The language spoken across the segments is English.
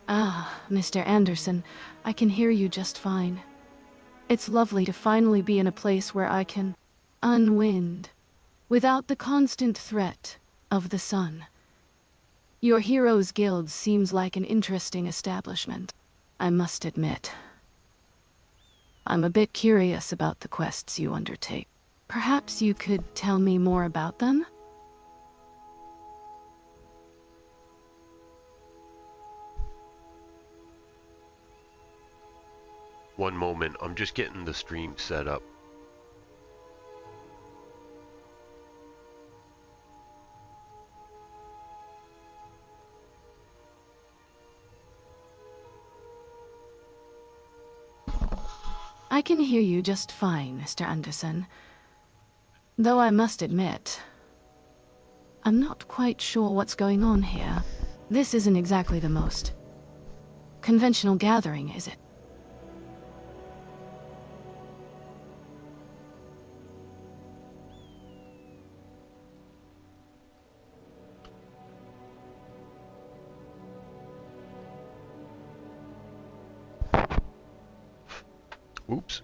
Ah, Mr. Anderson, I can hear you just fine. It's lovely to finally be in a place where I can unwind without the constant threat of the sun. Your Heroes Guild seems like an interesting establishment, I must admit. I'm a bit curious about the quests you undertake. Perhaps you could tell me more about them? One moment, I'm just getting the stream set up. I can hear you just fine, Mr. Anderson. Though I must admit, I'm not quite sure what's going on here. This isn't exactly the most conventional gathering, is it? Oops.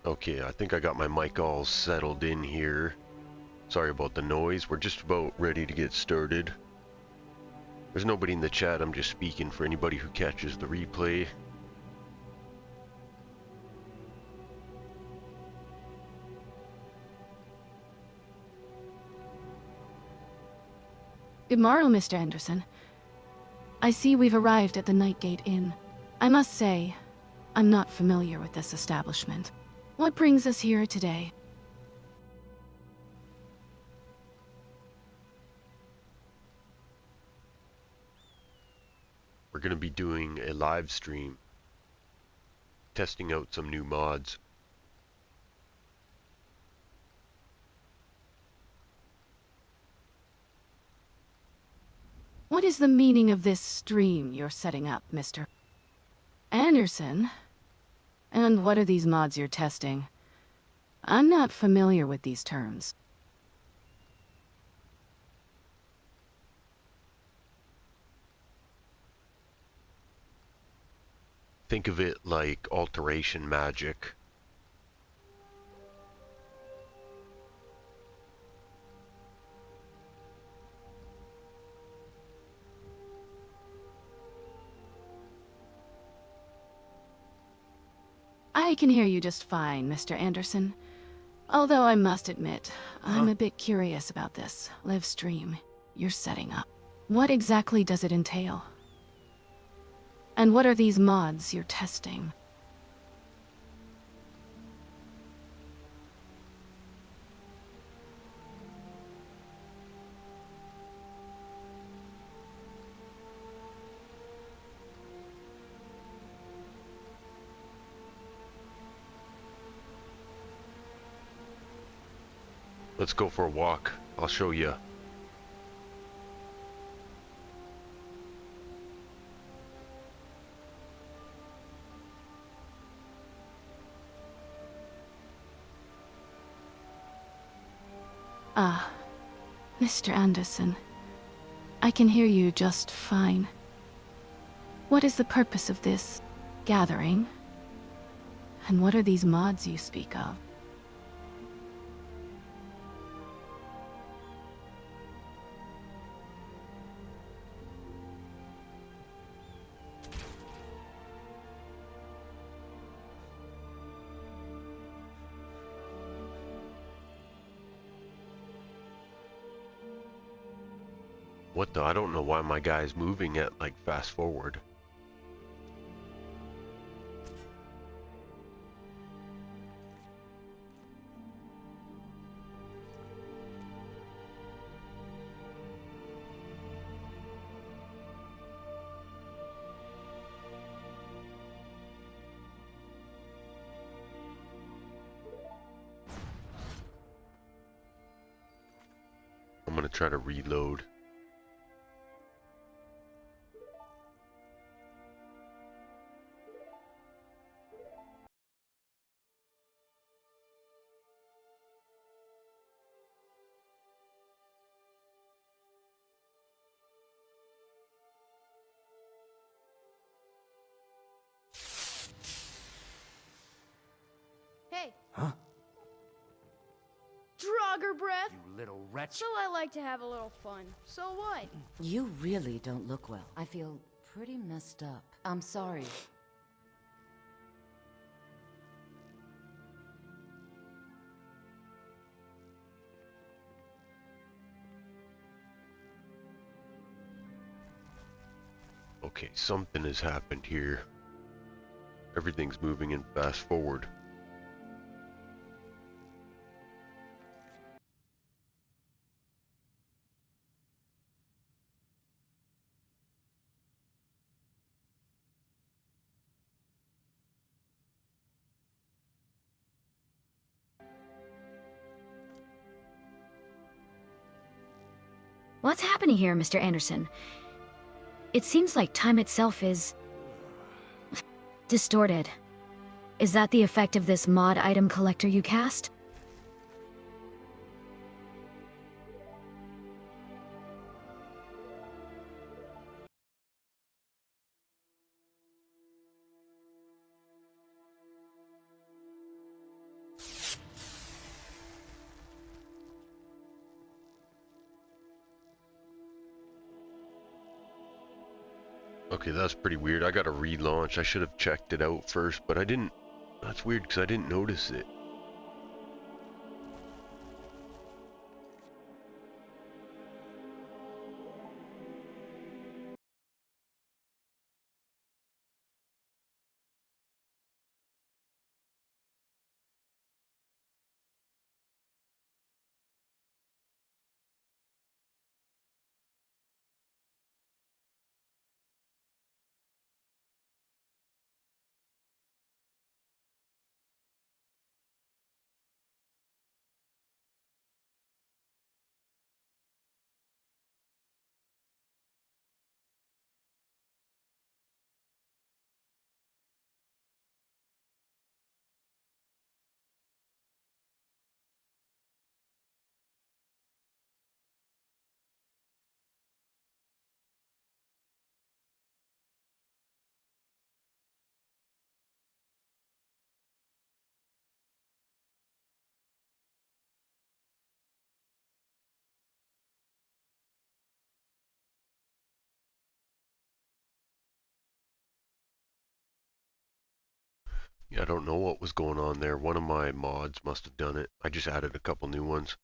Okay, I think I got my mic all settled in here. Sorry about the noise. We're just about ready to get started. There's nobody in the chat. I'm just speaking for anybody who catches the replay. Good morrow, Mr. Anderson. I see we've arrived at the Nightgate Inn. I must say, I'm not familiar with this establishment. What brings us here today? We're going to be doing a live stream, testing out some new mods. What is the meaning of this stream you're setting up, Mr. Anderson? And what are these mods you're testing? I'm not familiar with these terms. Think of it like alteration magic. I can hear you just fine, Mr. Anderson. Although I must admit, I'm a bit curious about this live stream you're setting up. What exactly does it entail? And what are these mods you're testing? Let's go for a walk. I'll show you. Ah, Mr. Anderson. I can hear you just fine. What is the purpose of this gathering? And what are these mods you speak of? What the? I don't know why my guy's moving at like fast forward. try to reload. Hey, Huh? Drogger breath! You little wretch. So I like to have a little fun. So what? You really don't look well. I feel pretty messed up. I'm sorry. Okay, something has happened here. Everything's moving in fast forward. What's happening here, Mr. Anderson? It seems like time itself is distorted. Is that the effect of this mod item collector you cast? Okay, that's pretty weird. I got a relaunch. I should have checked it out first, but I didn't. That's weird because I didn't notice it. Yeah, I don't know what was going on there. One of my mods must have done it. I just added a couple new ones.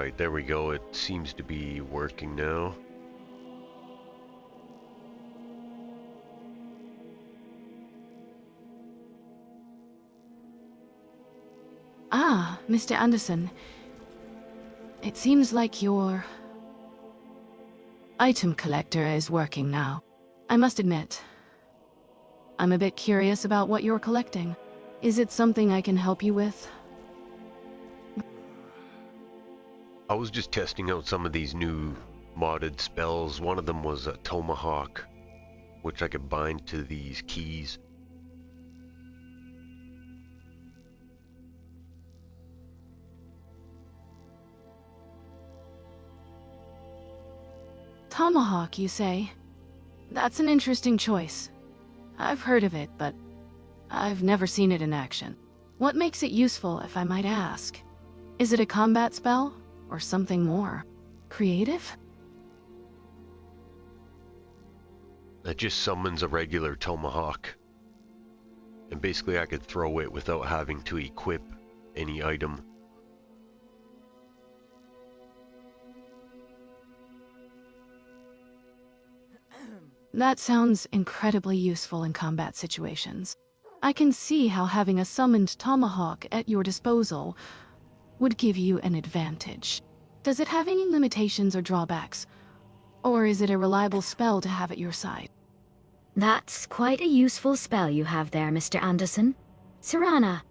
Alright, there we go. It seems to be working now. Ah, Mr. Anderson. It seems like your item collector is working now. I must admit, I'm a bit curious about what you're collecting. Is it something I can help you with? I was just testing out some of these new modded spells. One of them was a tomahawk, which I could bind to these keys. Tomahawk, you say? That's an interesting choice. I've heard of it, but I've never seen it in action. What makes it useful, if I might ask? Is it a combat spell, or something more creative? It just summons a regular tomahawk. And basically I could throw it without having to equip any item. That sounds incredibly useful in combat situations. I can see how having a summoned tomahawk at your disposal would give you an advantage. Does it have any limitations or drawbacks? Or is it a reliable spell to have at your side? That's quite a useful spell you have there, Mr. Anderson. Serana,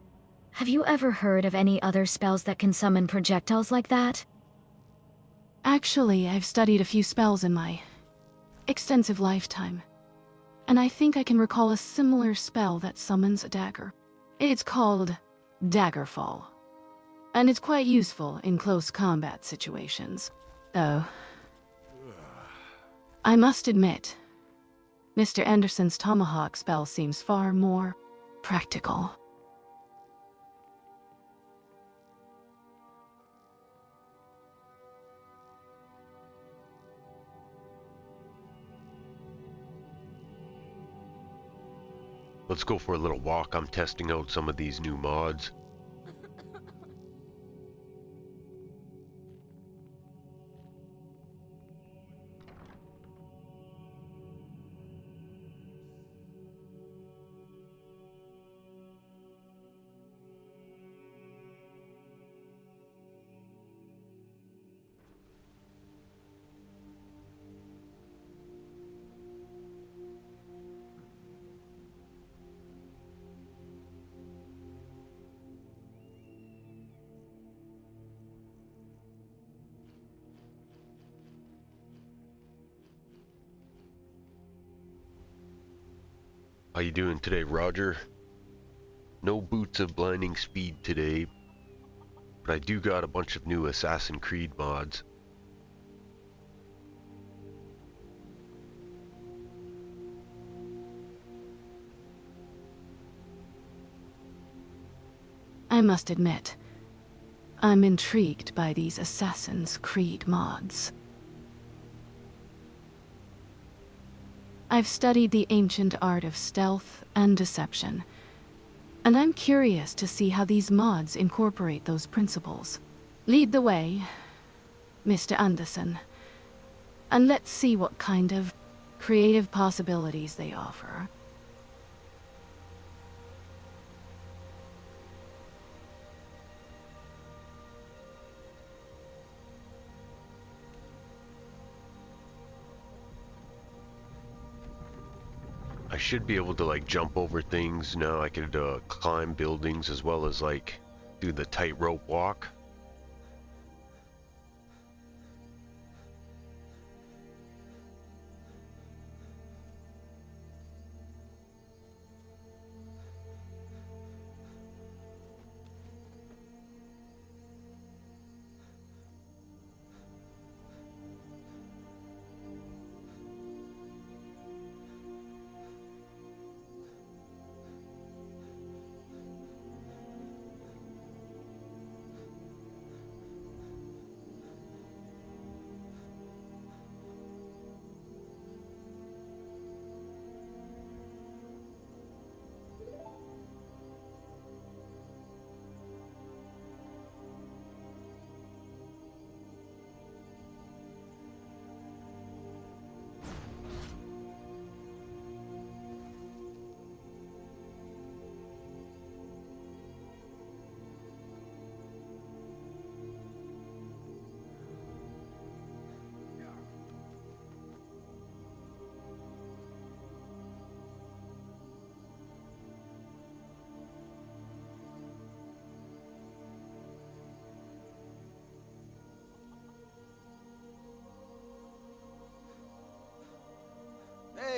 have you ever heard of any other spells that can summon projectiles like that? Actually, I've studied a few spells in my extensive lifetime, and I think I can recall a similar spell that summons a dagger. It's called Daggerfall, and it's quite useful in close combat situations. Though, I must admit, Mr. Anderson's tomahawk spell seems far more practical. Let's go for a little walk. I'm testing out some of these new mods. How you doing today, Roger? No boots of blinding speed today, but I do got a bunch of new Assassin's Creed mods. I must admit, I'm intrigued by these Assassin's Creed mods. I've studied the ancient art of stealth and deception, and I'm curious to see how these mods incorporate those principles. Lead the way, Mr. Anderson, and let's see what kind of creative possibilities they offer. I should be able to like jump over things now. I could climb buildings as well as like do the tightrope walk.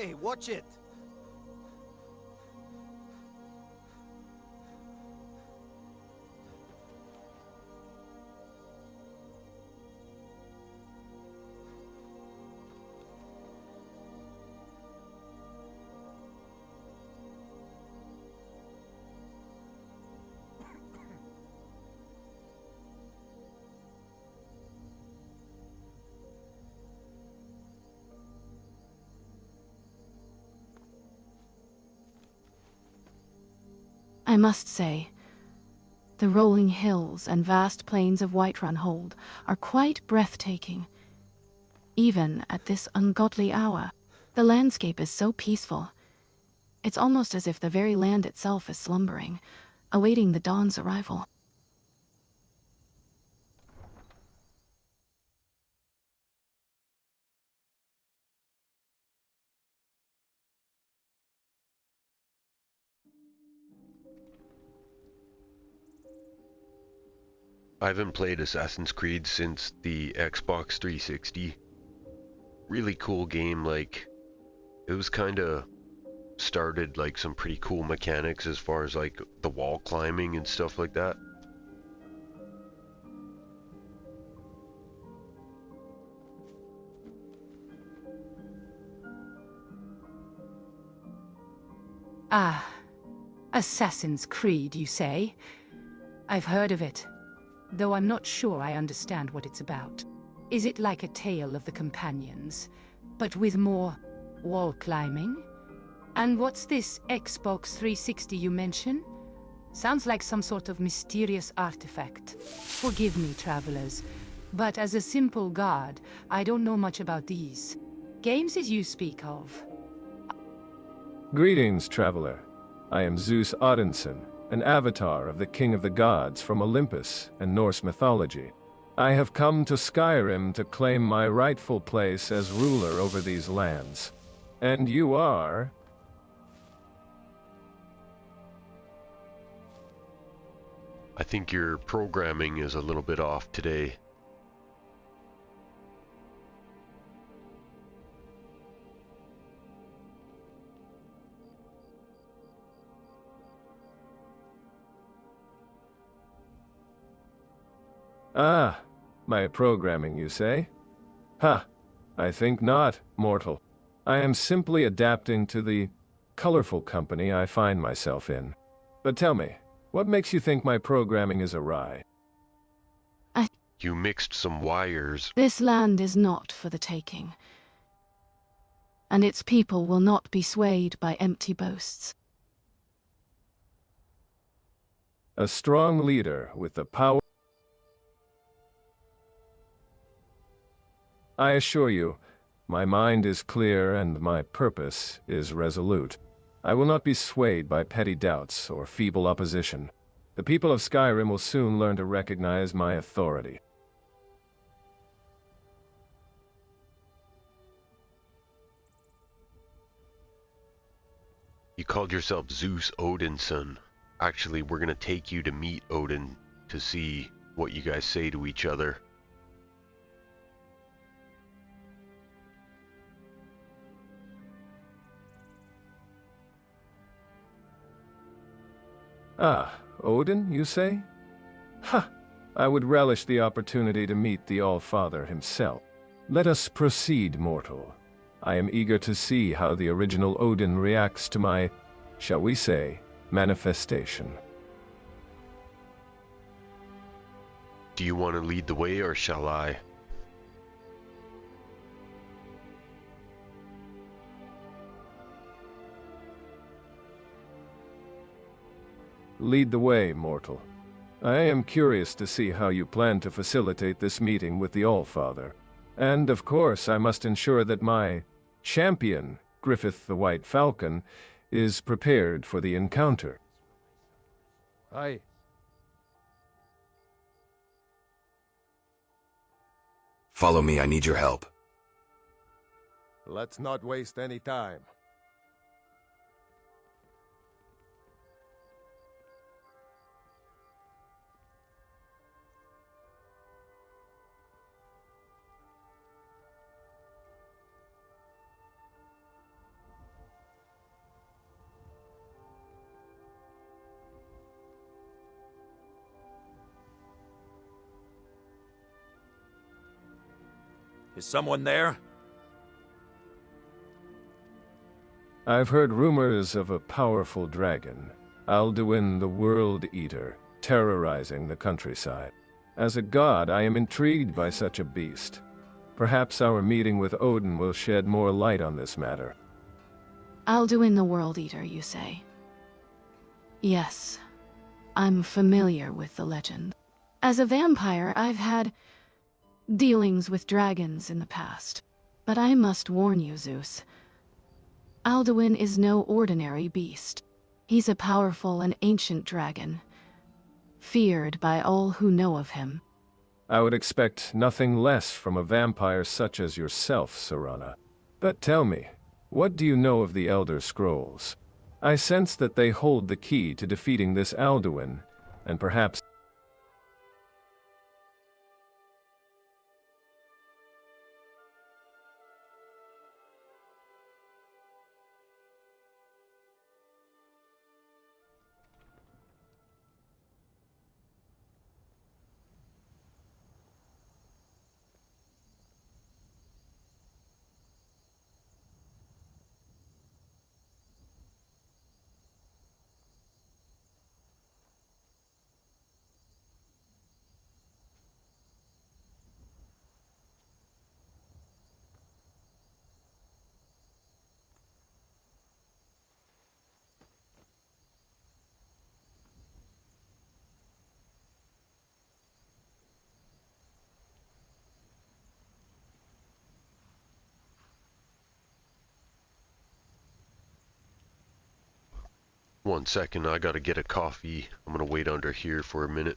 Hey, watch it! I must say, the rolling hills and vast plains of Whiterun Hold are quite breathtaking. Even at this ungodly hour, the landscape is so peaceful. It's almost as if the very land itself is slumbering, awaiting the dawn's arrival. I haven't played Assassin's Creed since the Xbox 360. Really cool game, like, it was kinda started like some pretty cool mechanics as far as like the wall climbing and stuff like that. Ah, Assassin's Creed, you say? I've heard of it, though I'm not sure I understand what it's about. Is it like a tale of the companions, but with more wall climbing? And what's this Xbox 360 you mention? Sounds like some sort of mysterious artifact. Forgive me, travelers, but as a simple guard, I don't know much about these games as you speak of. Greetings, traveler. I am Zeus Odinson, an avatar of the King of the Gods from Olympus and Norse mythology. I have come to Skyrim to claim my rightful place as ruler over these lands. And you are... I think your programming is a little bit off today. Ah, my programming, you say? Ha, I think not, mortal. I am simply adapting to the colorful company I find myself in. But tell me, what makes you think my programming is awry? You mixed some wires. This land is not for the taking, and its people will not be swayed by empty boasts. A strong leader with the power... I assure you, my mind is clear and my purpose is resolute. I will not be swayed by petty doubts or feeble opposition. The people of Skyrim will soon learn to recognize my authority. You called yourself Zeus Odinson. Actually, we're gonna take you to meet Odin to see what you guys say to each other. Ah, Odin, you say? Ha! I would relish the opportunity to meet the All-Father himself. Let us proceed, mortal. I am eager to see how the original Odin reacts to my, shall we say, manifestation. Do you want to lead the way or shall I? Lead the way, mortal. I am curious to see how you plan to facilitate this meeting with the All-Father. And, of course, I must ensure that my champion, Griffith the White Falcon, is prepared for the encounter. Aye. Follow me, I need your help. Let's not waste any time. Is someone there? I've heard rumors of a powerful dragon, Alduin the World Eater, terrorizing the countryside. As a god, I am intrigued by such a beast. Perhaps our meeting with Odin will shed more light on this matter. Alduin the World Eater, you say? Yes, I'm familiar with the legend. As a vampire, I've had dealings with dragons in the past. But I must warn you, Zeus. Alduin is no ordinary beast. He's a powerful and ancient dragon, feared by all who know of him. I would expect nothing less from a vampire such as yourself, Serana. But tell me, what do you know of the Elder Scrolls? I sense that they hold the key to defeating this Alduin, and perhaps... One second, I gotta get a coffee. I'm gonna wait under here for a minute.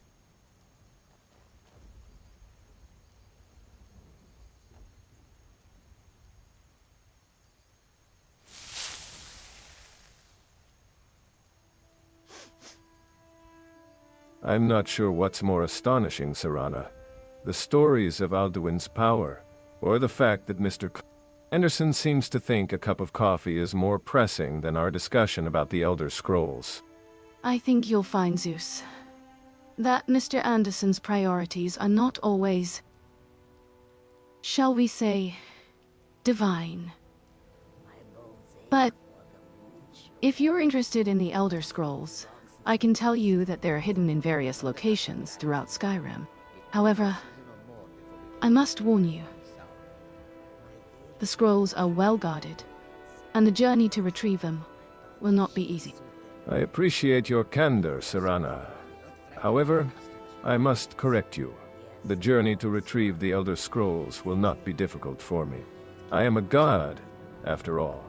I'm not sure what's more astonishing, Serana. The stories of Alduin's power, or the fact that Mr. Anderson seems to think a cup of coffee is more pressing than our discussion about the Elder Scrolls. I think you'll find, Zeus, that Mr. Anderson's priorities are not always, shall we say, divine. But if you're interested in the Elder Scrolls, I can tell you that they're hidden in various locations throughout Skyrim. However, I must warn you. The scrolls are well guarded, and the journey to retrieve them will not be easy. I appreciate your candor, Serana. However, I must correct you. The journey to retrieve the Elder Scrolls will not be difficult for me. I am a god, after all.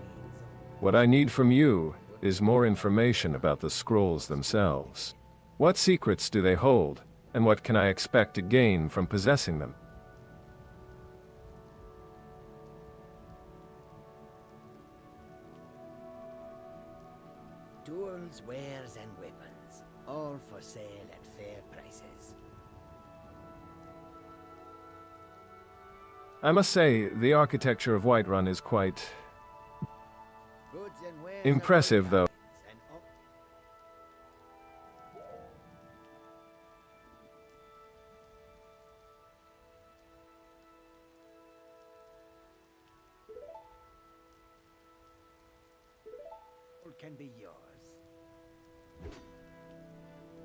What I need from you is more information about the scrolls themselves. What secrets do they hold, and what can I expect to gain from possessing them? Tools, wares, and weapons, all for sale at fair prices. I must say, the architecture of Whiterun is quite Goods and wares impressive, though. and all can be yours.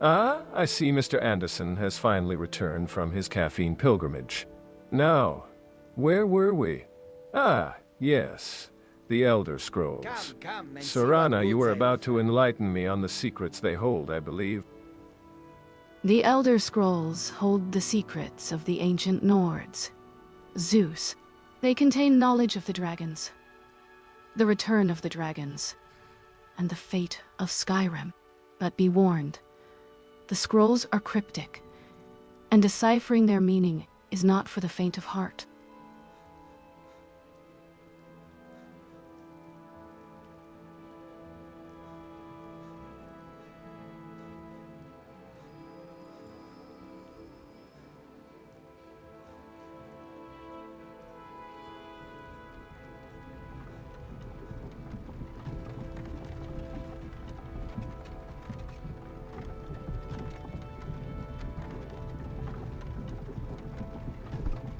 Ah, I see Mr. Anderson has finally returned from his caffeine pilgrimage. Now, where were we? Ah, yes, the Elder Scrolls. Come and see Serana, what you were goods about I've to enlighten me on the secrets they hold, I believe. The Elder Scrolls hold the secrets of the ancient Nords. Zeus. They contain knowledge of the dragons, the return of the dragons, and the fate of Skyrim. But be warned, the scrolls are cryptic, and deciphering their meaning is not for the faint of heart.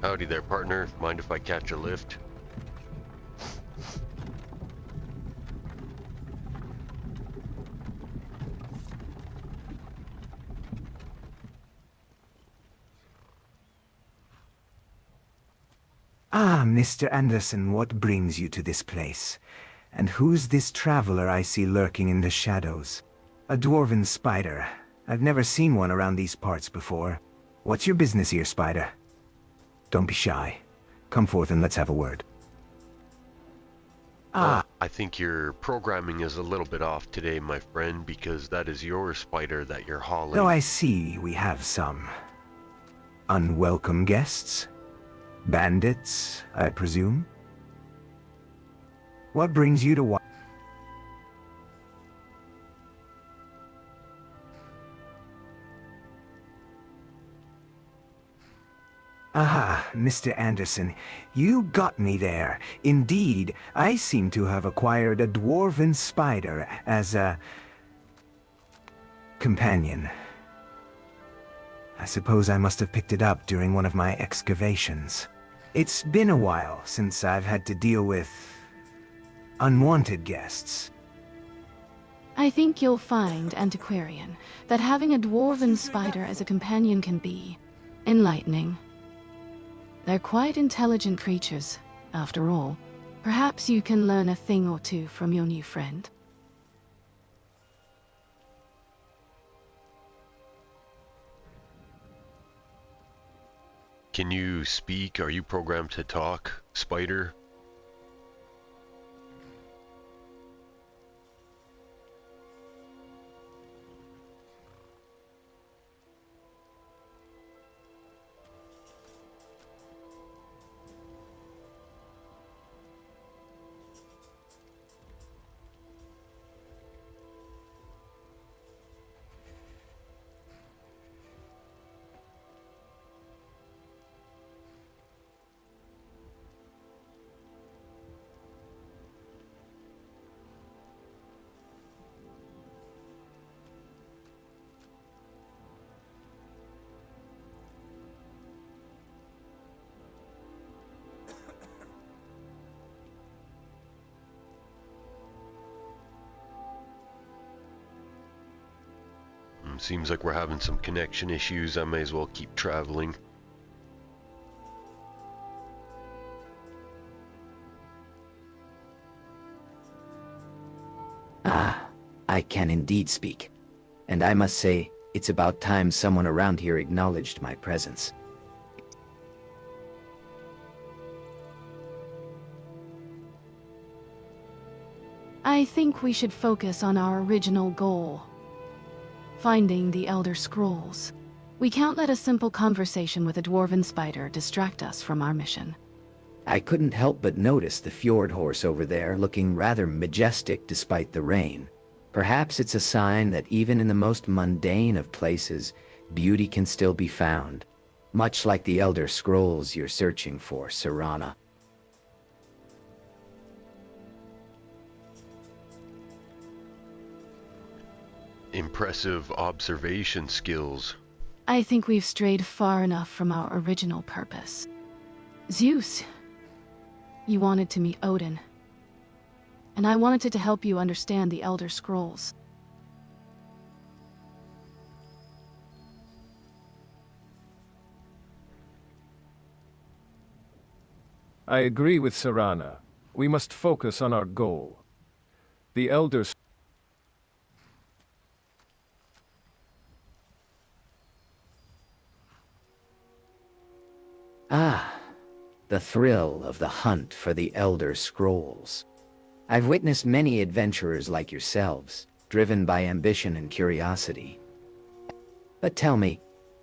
Howdy there, partner. Mind if I catch a lift? Ah, Mr. Anderson, what brings you to this place? And who's this traveler I see lurking in the shadows? A dwarven spider. I've never seen one around these parts before. What's your business here, spider? Don't be shy. Come forth and let's have a word. I think your programming is a little bit off today, my friend, because that is your spider that you're hauling. Oh, I see we have some unwelcome guests. Bandits, I presume? What brings you to Aha, Mr. Anderson, you got me there. Indeed, I seem to have acquired a dwarven spider as a companion. I suppose I must have picked it up during one of my excavations. It's been a while since I've had to deal with unwanted guests. I think you'll find, Antiquarian, that having a dwarven spider as a companion can be enlightening. They're quite intelligent creatures, after all. Perhaps you can learn a thing or two from your new friend. Can you speak? Are you programmed to talk, spider? Seems like we're having some connection issues. I may as well keep traveling. Ah, I can indeed speak. And I must say, it's about time someone around here acknowledged my presence. I think we should focus on our original goal. Finding the Elder Scrolls. We can't let a simple conversation with a dwarven spider distract us from our mission. I couldn't help but notice the fjord horse over there looking rather majestic despite the rain. Perhaps it's a sign that even in the most mundane of places, beauty can still be found. Much like the Elder Scrolls you're searching for, Serana. Impressive observation skills. I think we've strayed far enough from our original purpose. Zeus, you wanted to meet Odin. And I wanted to help you understand the Elder Scrolls. I agree with Serana. We must focus on our goal. The Elders. Ah, the thrill of the hunt for the Elder Scrolls. I've witnessed many adventurers like yourselves, driven by ambition and curiosity. But tell me,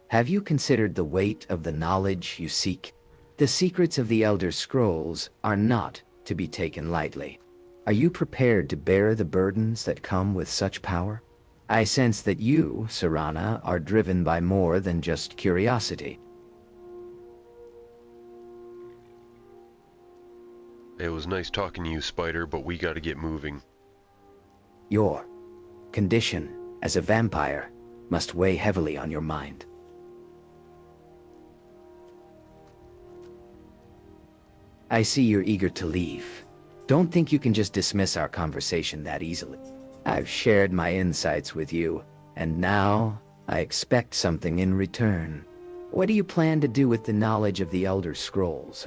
have you considered the weight of the knowledge you seek? The secrets of the Elder Scrolls are not to be taken lightly. Are you prepared to bear the burdens that come with such power? I sense that you, Serana, are driven by more than just curiosity. It was nice talking to you, Spider, but we gotta get moving. Your condition as a vampire must weigh heavily on your mind. I see you're eager to leave. Don't think you can just dismiss our conversation that easily. I've shared my insights with you, and now I expect something in return. What do you plan to do with the knowledge of the Elder Scrolls,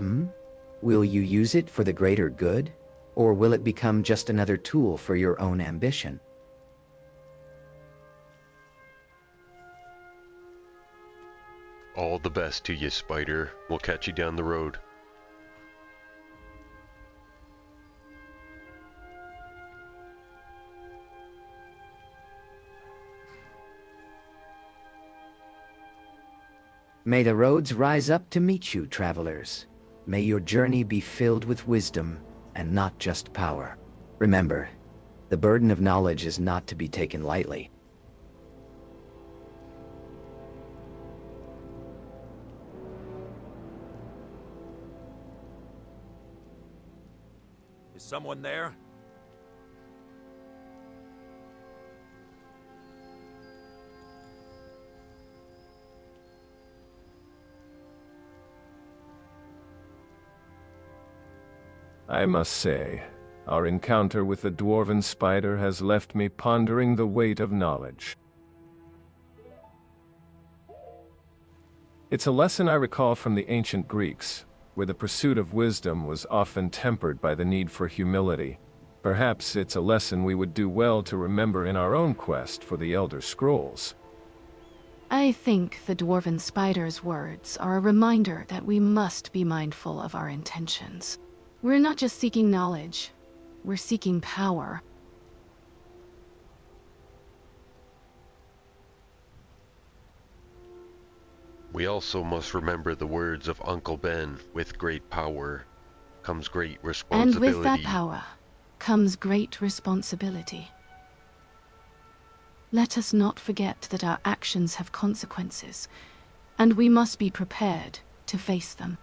Will you use it for the greater good? Or will it become just another tool for your own ambition? All the best to you, Spider. We'll catch you down the road. May the roads rise up to meet you, travelers. May your journey be filled with wisdom and not just power. Remember, the burden of knowledge is not to be taken lightly. Is someone there? I must say, our encounter with the dwarven spider has left me pondering the weight of knowledge. It's a lesson I recall from the ancient Greeks, where the pursuit of wisdom was often tempered by the need for humility. Perhaps it's a lesson we would do well to remember in our own quest for the Elder Scrolls. I think the dwarven spider's words are a reminder that we must be mindful of our intentions. We're not just seeking knowledge, we're seeking power. We also must remember the words of Uncle Ben, with great power comes great And responsibility. with that power comes great responsibility. Let us not forget that our actions have consequences, and we must be prepared to face them.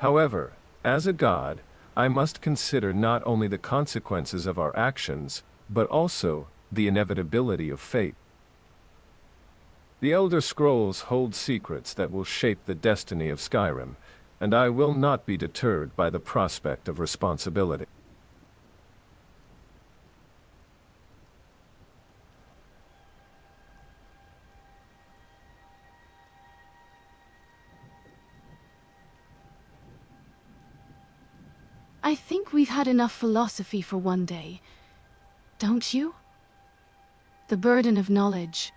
However, as a god, I must consider not only the consequences of our actions, but also the inevitability of fate. The Elder Scrolls hold secrets that will shape the destiny of Skyrim, and I will not be deterred by the prospect of responsibility. I think we've had enough philosophy for one day, don't you? The burden of knowledge,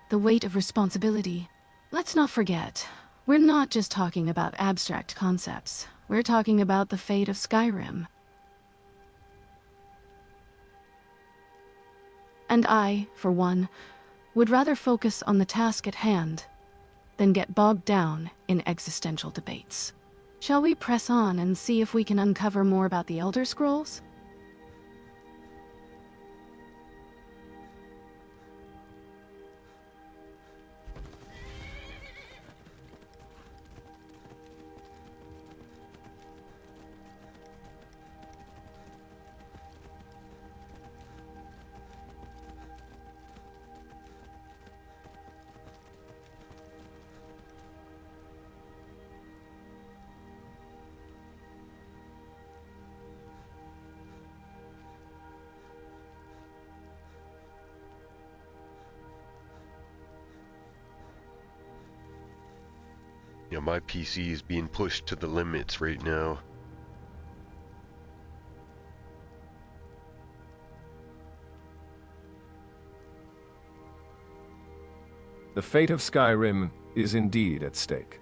the weight of responsibility. Let's not forget, we're not just talking about abstract concepts. We're talking about the fate of Skyrim. And I, for one, would rather focus on the task at hand than get bogged down in existential debates. Shall we press on and see if we can uncover more about the Elder Scrolls? You know, my PC is being pushed to the limits right now. The fate of Skyrim is indeed at stake,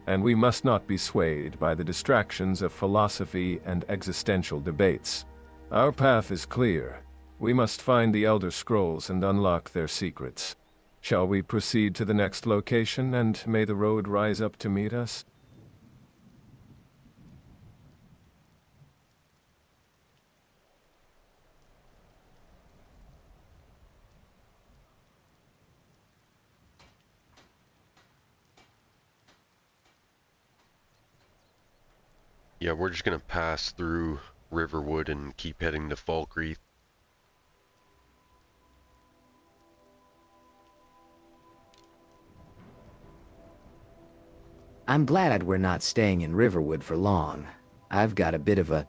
and we must not be swayed by the distractions of philosophy and existential debates. Our path is clear. We must find the Elder Scrolls and unlock their secrets. Shall we proceed to the next location, and may the road rise up to meet us? Yeah, we're just gonna pass through Riverwood and keep heading to Falkreath. I'm glad we're not staying in Riverwood for long. I've got a bit of a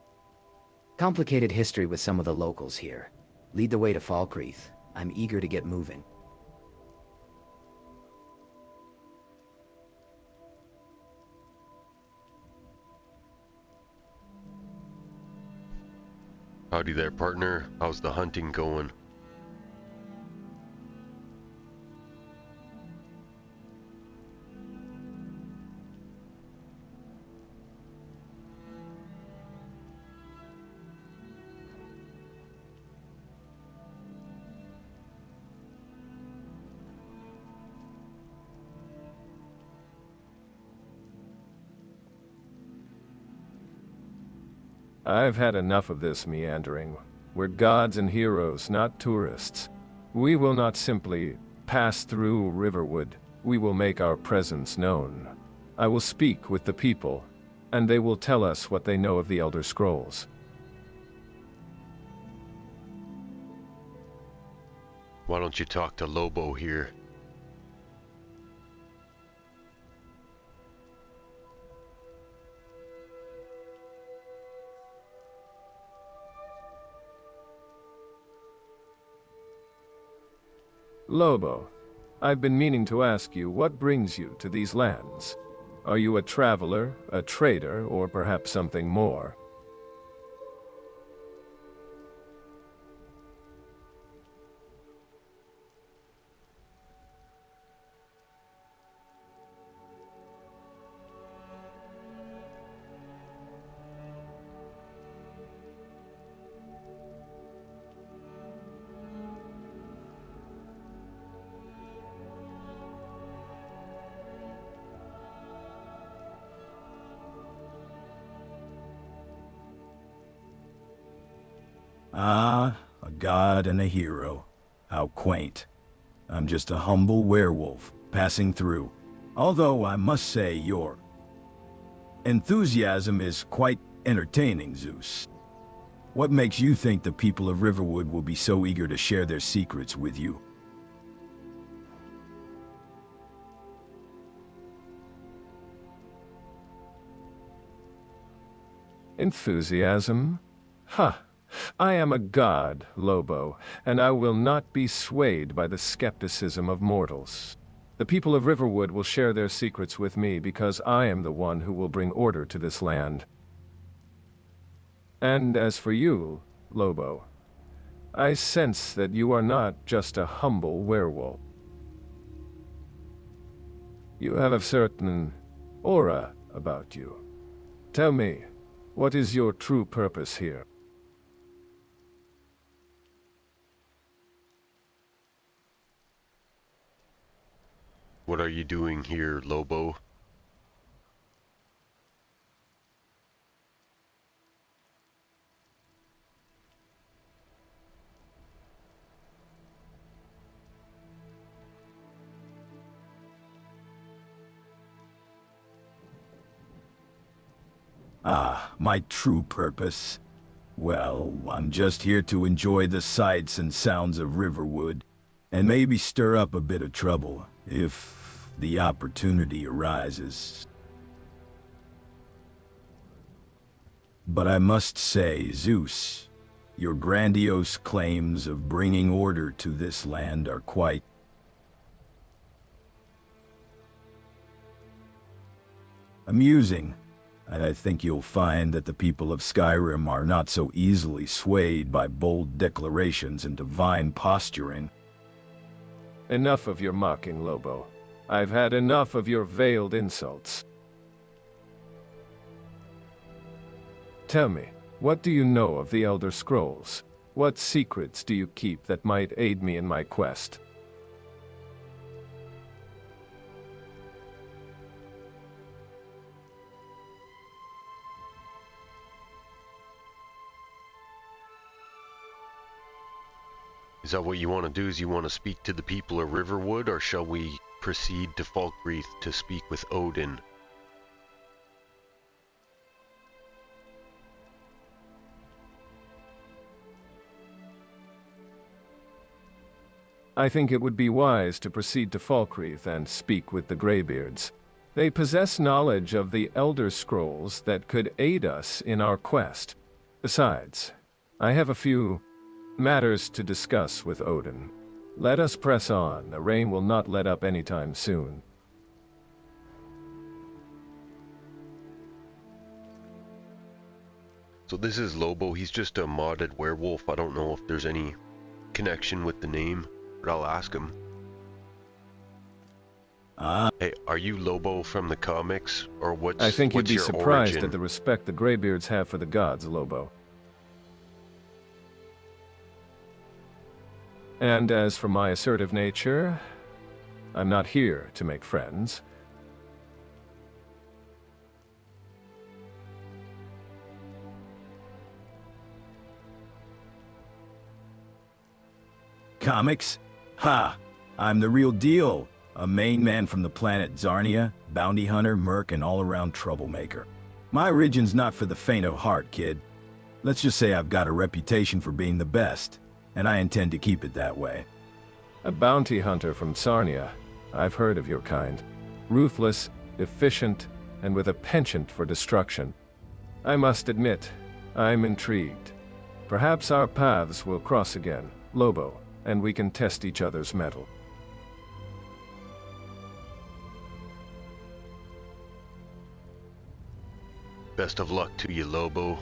complicated history with some of the locals here. Lead the way to Falkreath. I'm eager to get moving. Howdy there, partner. How's the hunting going? I've had enough of this meandering. We're gods and heroes, not tourists. We will not simply pass through Riverwood. We will make our presence known. I will speak with the people, and they will tell us what they know of the Elder Scrolls. Why don't you talk to Lobo here? Lobo, I've been meaning to ask you what brings you to these lands. Are you a traveler, a trader, or perhaps something more? Ah, a god and a hero. How quaint. I'm just a humble werewolf, passing through. Although I must say your enthusiasm is quite entertaining, Zeus. What makes you think the people of Riverwood will be so eager to share their secrets with you? Enthusiasm? Ha! I am a god, Lobo, and I will not be swayed by the skepticism of mortals. The people of Riverwood will share their secrets with me because I am the one who will bring order to this land. And as for you, Lobo, I sense that you are not just a humble werewolf. You have a certain aura about you. Tell me, what is your true purpose here? What are you doing here, Lobo? Ah, my true purpose. Well, I'm just here to enjoy the sights and sounds of Riverwood, and maybe stir up a bit of trouble, if the opportunity arises. But I must say, Zeus, your grandiose claims of bringing order to this land are quite amusing. And I think you'll find that the people of Skyrim are not so easily swayed by bold declarations and divine posturing. Enough of your mocking, Lobo. I've had enough of your veiled insults. Tell me, what do you know of the Elder Scrolls? What secrets do you keep that might aid me in my quest? Is that what you want to do? Is you want to speak to the people of Riverwood, or shall we proceed to Falkreath to speak with Odin? I think it would be wise to proceed to Falkreath and speak with the Greybeards. They possess knowledge of the Elder Scrolls that could aid us in our quest. Besides, I have a few matters to discuss with Odin. Let us press on. The rain will not let up anytime soon. So this is Lobo. He's just a modded werewolf. I don't know if there's any connection with the name, but I'll ask him. Hey, are you Lobo from the comics, or what's I think you'd be your surprised origin? at the respect the Greybeards have for the gods, Lobo. And as for my assertive nature, I'm not here to make friends. Comics? Ha! I'm the real deal. A main man from the planet Zarnia, bounty hunter, merc, and all-around troublemaker. My origin's not for the faint of heart, kid. Let's just say I've got a reputation for being the best, and I intend to keep it that way. A bounty hunter from Sarnia. I've heard of your kind. Ruthless, efficient, and with a penchant for destruction. I must admit, I'm intrigued. Perhaps our paths will cross again, Lobo, and we can test each other's mettle. Best of luck to you, Lobo.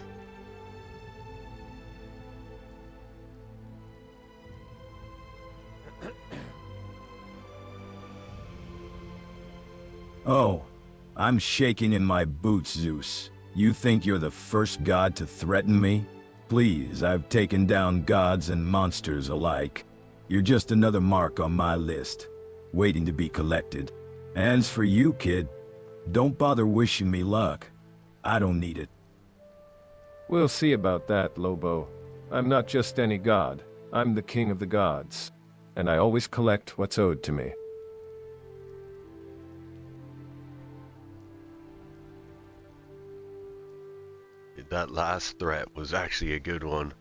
Oh, I'm shaking in my boots, Zeus. You think you're the first god to threaten me? Please, I've taken down gods and monsters alike. You're just another mark on my list, waiting to be collected. As for you, kid, don't bother wishing me luck. I don't need it. We'll see about that, Lobo. I'm not just any god. I'm the king of the gods. And I always collect what's owed to me. That last threat was actually a good one.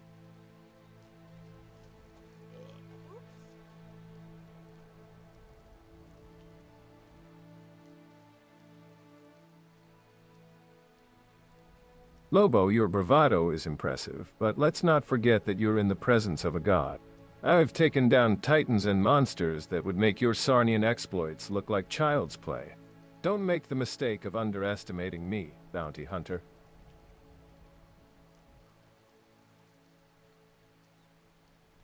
Lobo, your bravado is impressive, but let's not forget that you're in the presence of a god. I've taken down titans and monsters that would make your Sarnian exploits look like child's play. Don't make the mistake of underestimating me, bounty hunter.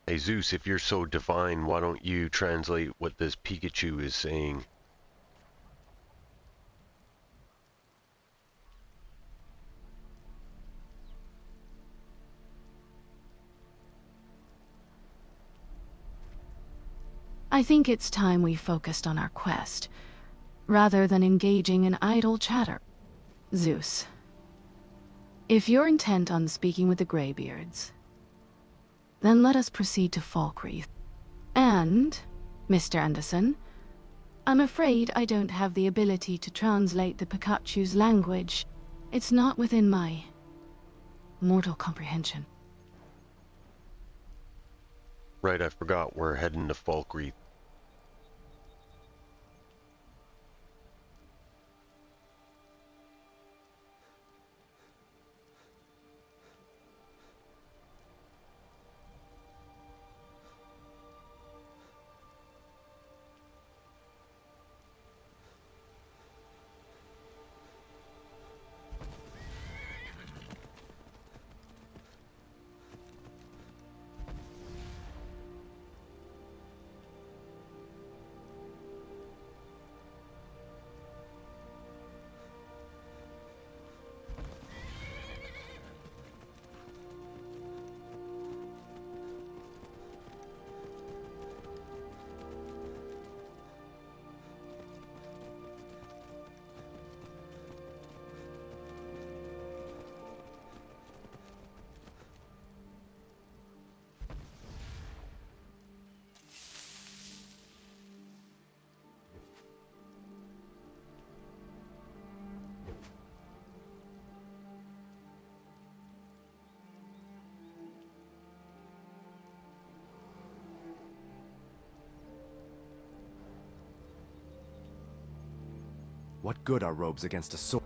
Hey Zeus, if you're so divine, why don't you translate what this Pikachu is saying? I think it's time we focused on our quest, rather than engaging in idle chatter. Zeus, if you're intent on speaking with the Greybeards, then let us proceed to Falkreath. And, Mr. Anderson, I'm afraid I don't have the ability to translate the Pikachu's language. It's not within my mortal comprehension. Right, I forgot we're heading to Falkreath. What good are robes against a sword?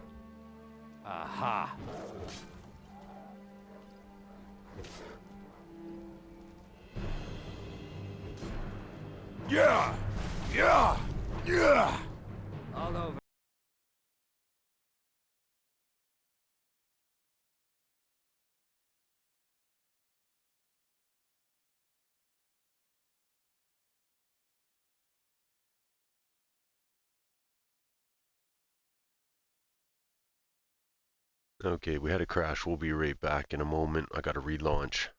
Aha! Yeah! Yeah! Yeah! All over. Okay, we had a crash. We'll be right back in a moment. I gotta relaunch.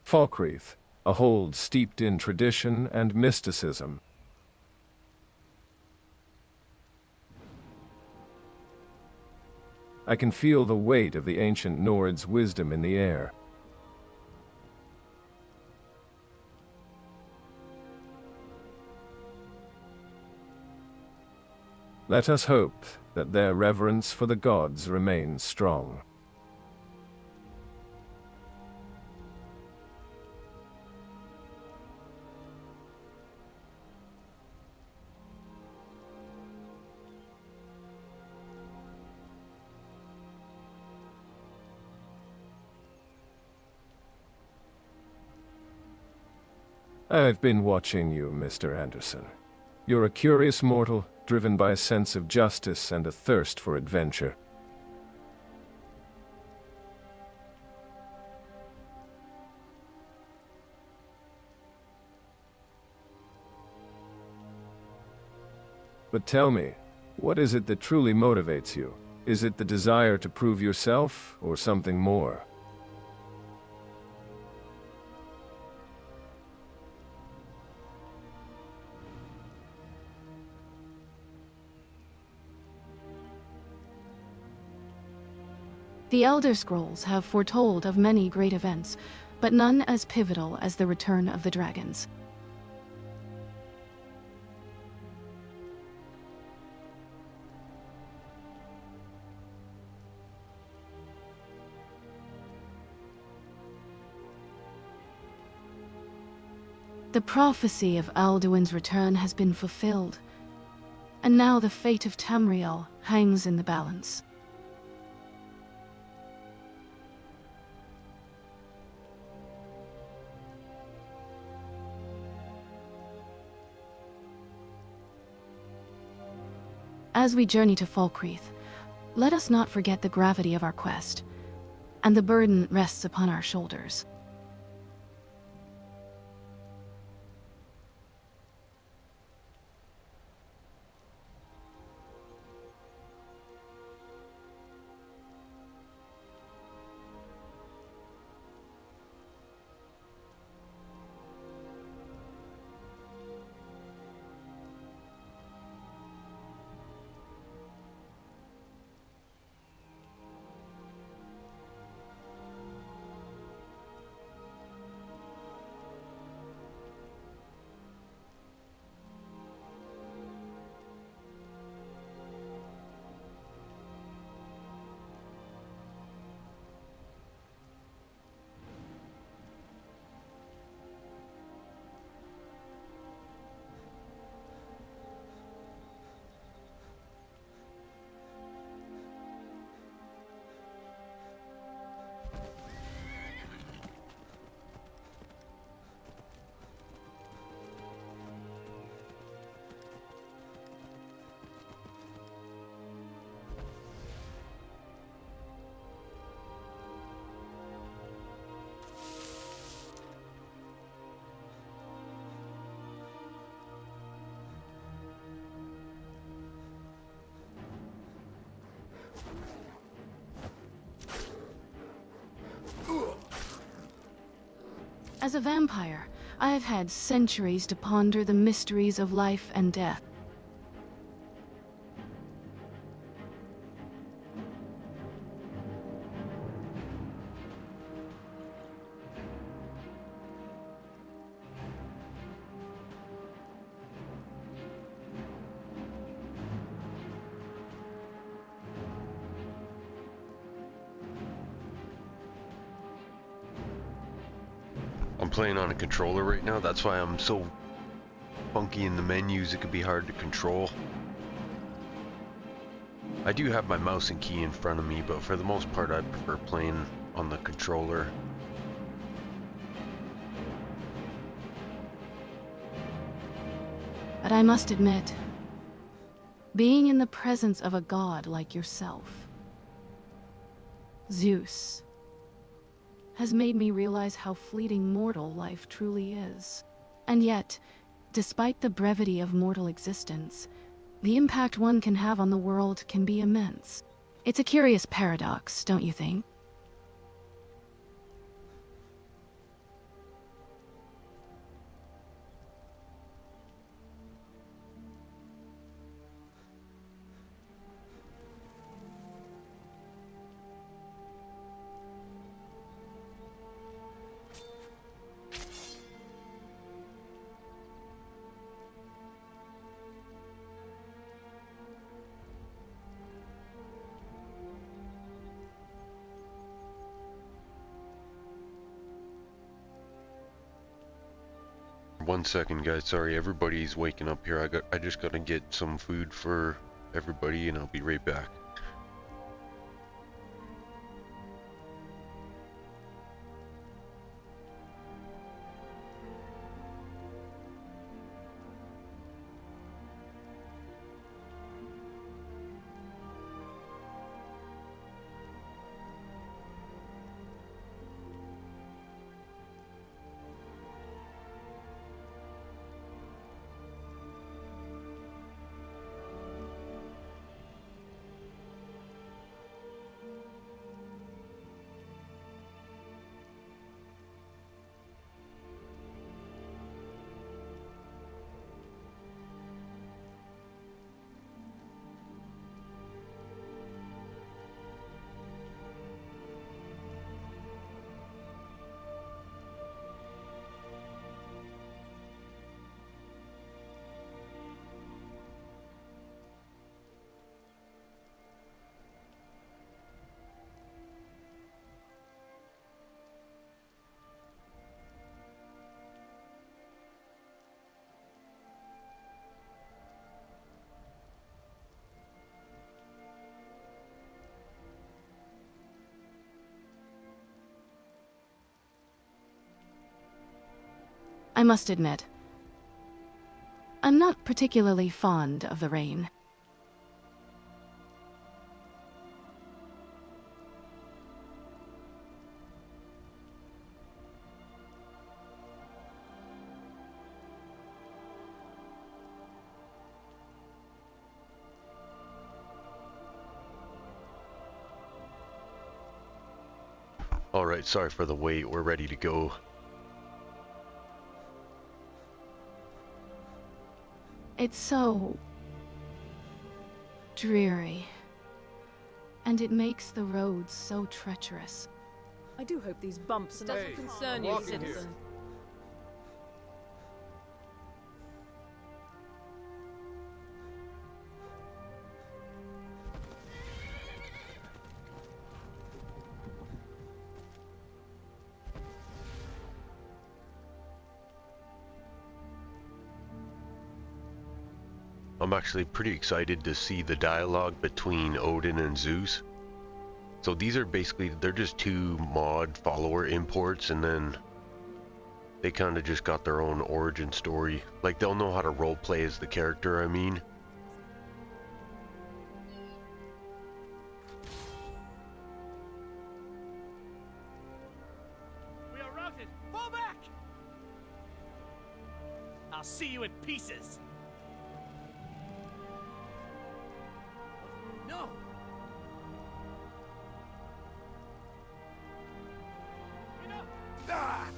Falkreath, a hold steeped in tradition and mysticism. I can feel the weight of the ancient Nord's wisdom in the air. Let us hope that their reverence for the gods remains strong. I've been watching you, Mr. Anderson. You're a curious mortal, driven by a sense of justice and a thirst for adventure. But tell me, what is it that truly motivates you? Is it the desire to prove yourself, or something more? The Elder Scrolls have foretold of many great events, but none as pivotal as the return of the dragons. The prophecy of Alduin's return has been fulfilled, and now the fate of Tamriel hangs in the balance. As we journey to Falkreath, let us not forget the gravity of our quest, and the burden rests upon our shoulders. As a vampire, I have had centuries to ponder the mysteries of life and death. I'm playing on a controller right now, that's why I'm so funky in the menus, it could be hard to control. I do have my mouse and key in front of me, but for the most part I prefer playing on the controller. But I must admit, being in the presence of a god like yourself, Zeus, has made me realize how fleeting mortal life truly is. And yet, despite the brevity of mortal existence, the impact one can have on the world can be immense. It's a curious paradox, don't you think? 1 second, guys. Sorry, everybody's waking up here. I just gotta get some food for everybody, and I'll be right back. I must admit, I'm not particularly fond of the rain. Alright, sorry for the wait. We're ready to go. It's so dreary, and it makes the roads so treacherous. I do hope these bumps doesn't concern you, citizen. I'm actually pretty excited to see the dialogue between Odin and Zeus. So these are basically, they're just two mod follower imports, and then they kind of just got their own origin story. Like, they'll know how to roleplay as the character, I mean. We are routed! Fall back! I'll see you in pieces! No! Ah!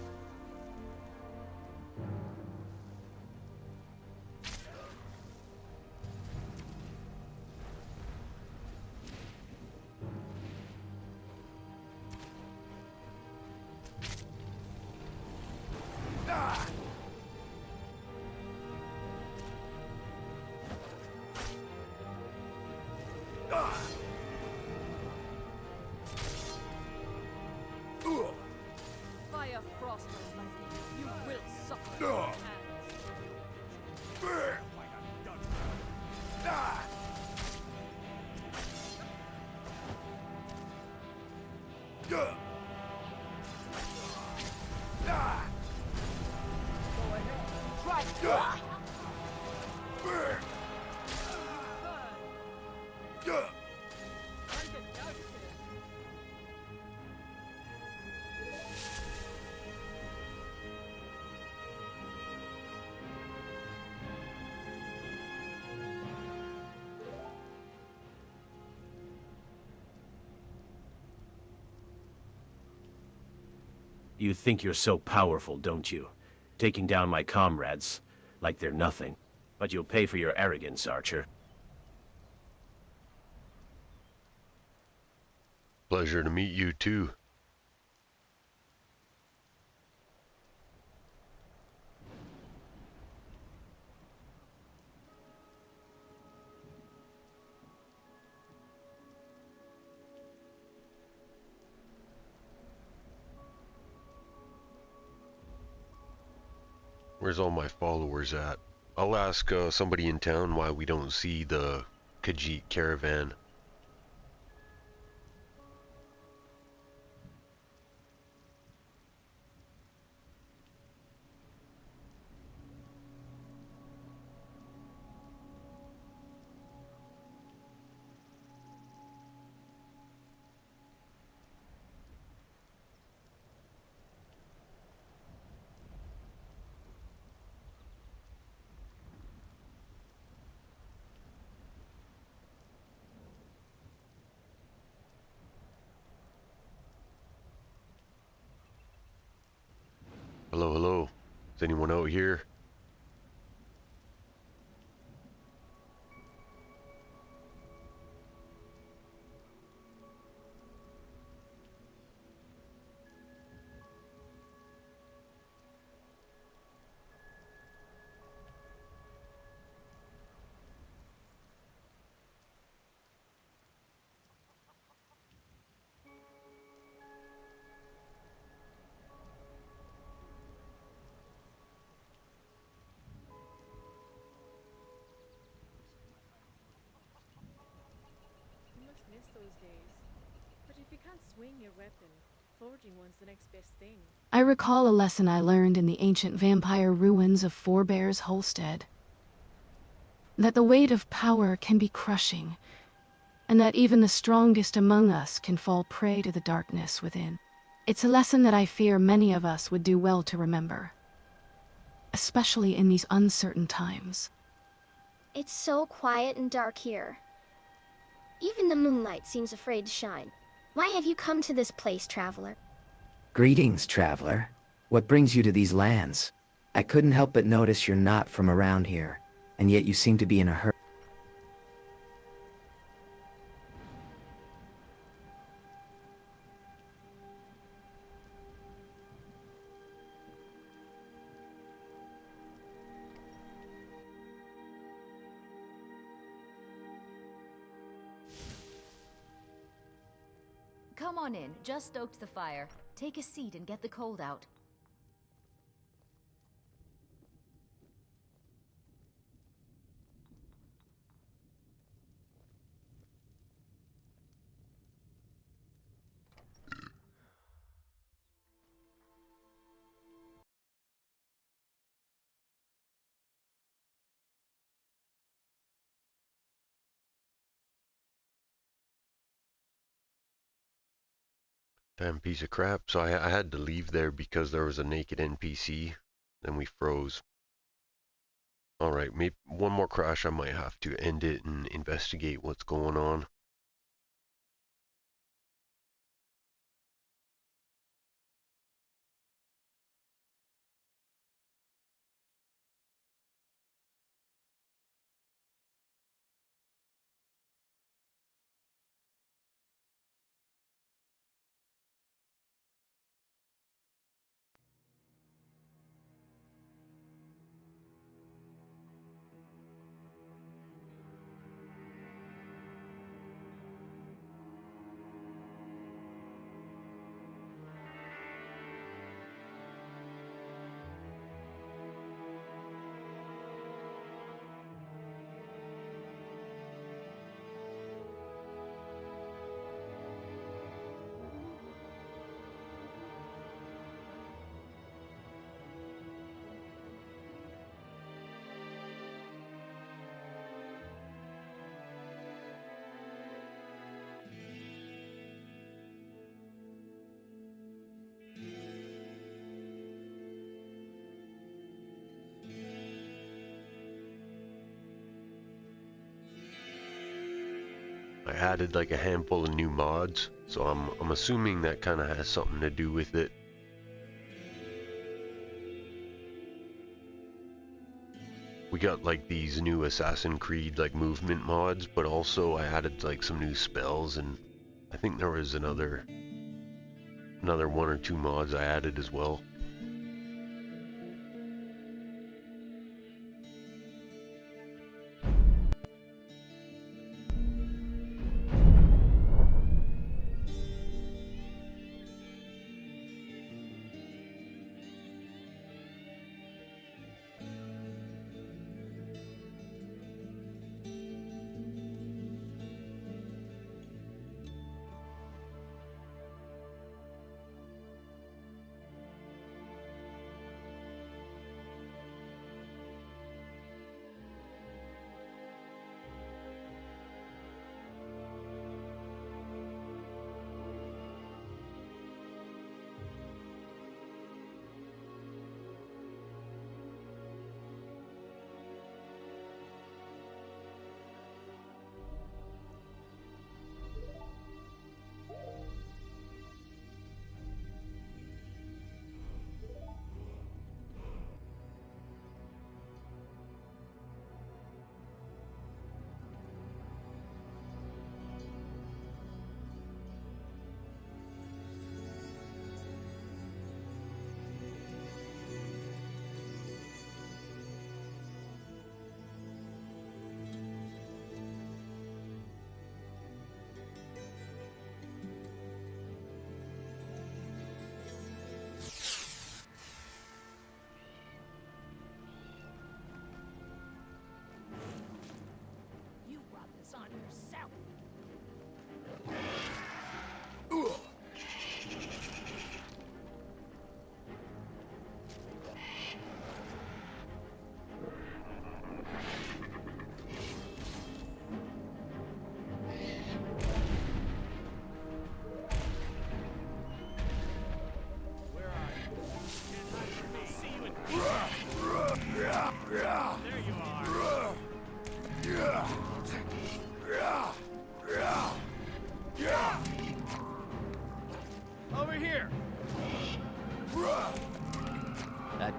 Ah! Ah! Fire frost, my lightning. You will suffer at No. my hands. Ah! Ah! Ah! Go ahead. Try it. Ah! Ah! I'm getting out of here. You think you're so powerful, don't you? Taking down my comrades like they're nothing. But you'll pay for your arrogance, Archer. Pleasure to meet you too. Where's all my followers at? I'll ask somebody in town why we don't see the Khajiit caravan. Hello, hello. Is anyone out here? You must miss those days. But if you can't swing your weapon, forging one's the next best thing. I recall a lesson I learned in the ancient vampire ruins of Forebears Holstead. That the weight of power can be crushing, and that even the strongest among us can fall prey to the darkness within. It's a lesson that I fear many of us would do well to remember, especially in these uncertain times. It's so quiet and dark here. Even the moonlight seems afraid to shine. Why have you come to this place, traveler? Greetings, traveler. What brings you to these lands? I couldn't help but notice you're not from around here, and yet you seem to be in a hurry. Come on in. Just stoked the fire. Take a seat and get the cold out. Damn piece of crap. So I had to leave there because there was a naked NPC. Then we froze. Alright, maybe one more crash I might have to end it and investigate what's going on. I added like a handful of new mods, so I'm assuming that kind of has something to do with it. We got like these new Assassin Creed like movement mods, but also I added like some new spells, and I think there was another one or two mods I added as well.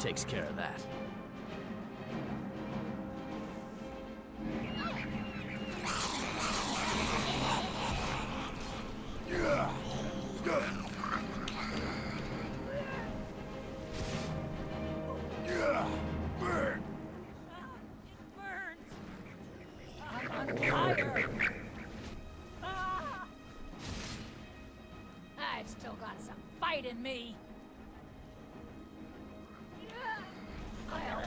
takes care of that. I've still got some fight in me. I'll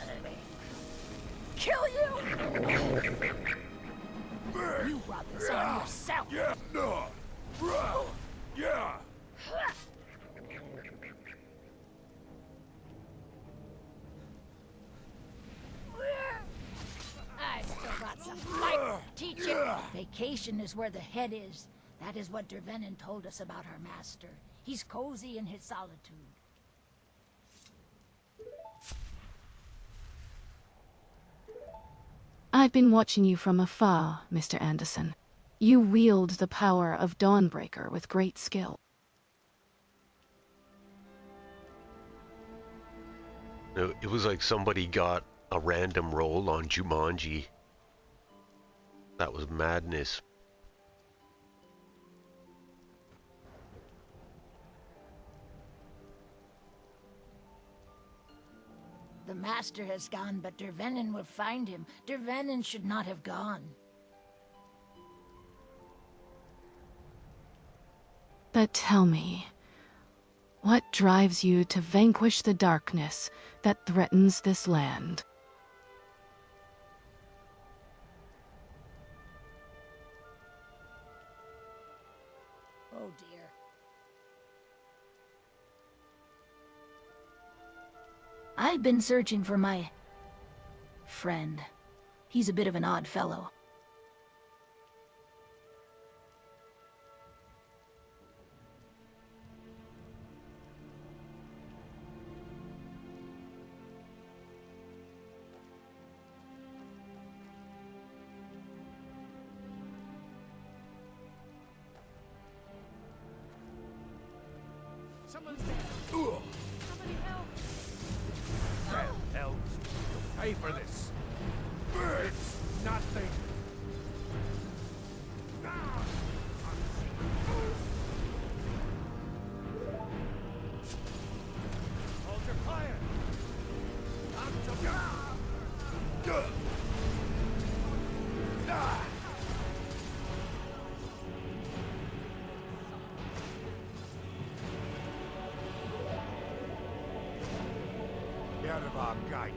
kill you! You brought this on yourself! Yeah, no! Yeah! I've still got some fight. Teach it. Vacation is where the head is. That is what Dervenin told us about our master. He's cozy in his solitude. I've been watching you from afar, Mr. Anderson. You wield the power of Dawnbreaker with great skill. It was like somebody got a random roll on Jumanji. That was madness. The master has gone, but Dervenin will find him. Dervenin should not have gone. But tell me, what drives you to vanquish the darkness that threatens this land? Oh dear. I've been searching for my friend. He's a bit of an odd fellow. Someone's there! Somebody help! Elves, you'll pay for this. It's nothing. Hold your fire. Out of our gate.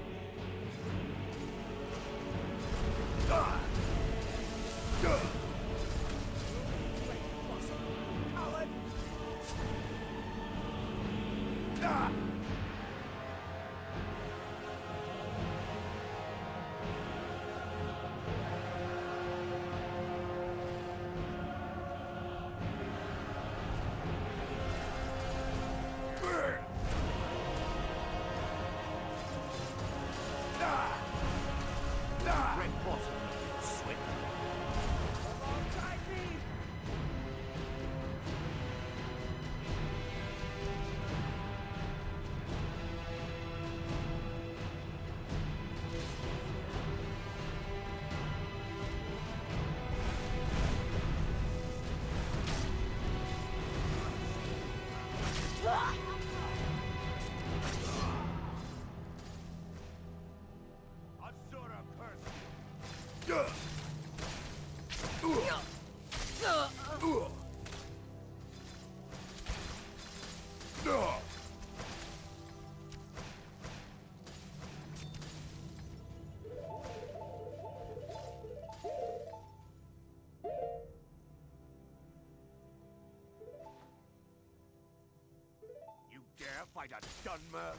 You dare fight a Dunmer?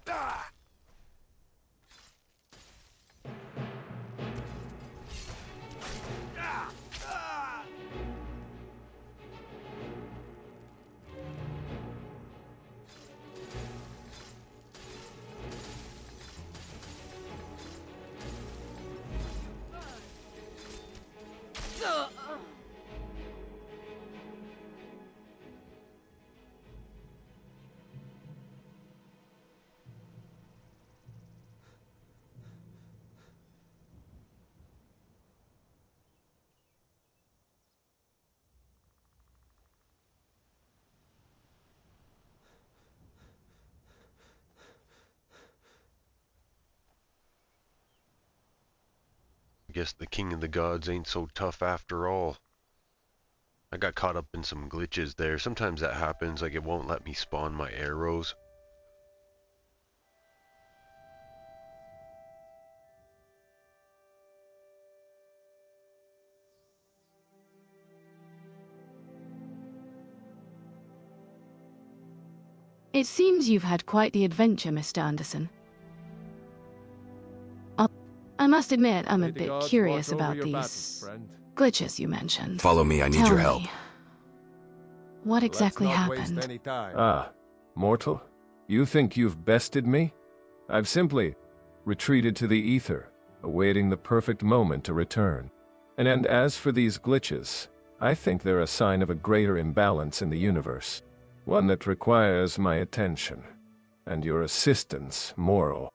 Ah! Ah! Ah! Guess the king of the gods ain't so tough after all. I got caught up in some glitches there. Sometimes that happens, like it won't let me spawn my arrows. It seems you've had quite the adventure, Mr. Anderson. I must admit, I'm a bit curious about these glitches you mentioned. Follow me, I need Tell your help. me, what exactly happened? Ah, mortal? You think you've bested me? I've simply retreated to the ether, awaiting the perfect moment to return. And as for these glitches, I think they're a sign of a greater imbalance in the universe. One that requires my attention, and your assistance, Moral.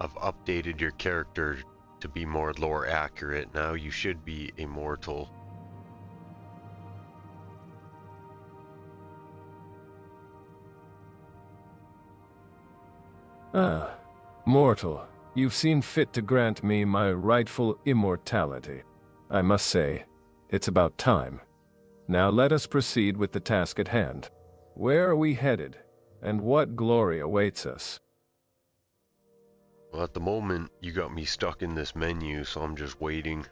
I've updated your character to be more lore accurate. Now you should be immortal. Ah, mortal, you've seen fit to grant me my rightful immortality. I must say, it's about time. Now let us proceed with the task at hand. Where are we headed, and what glory awaits us? Well, at the moment, you got me stuck in this menu, so I'm just waiting.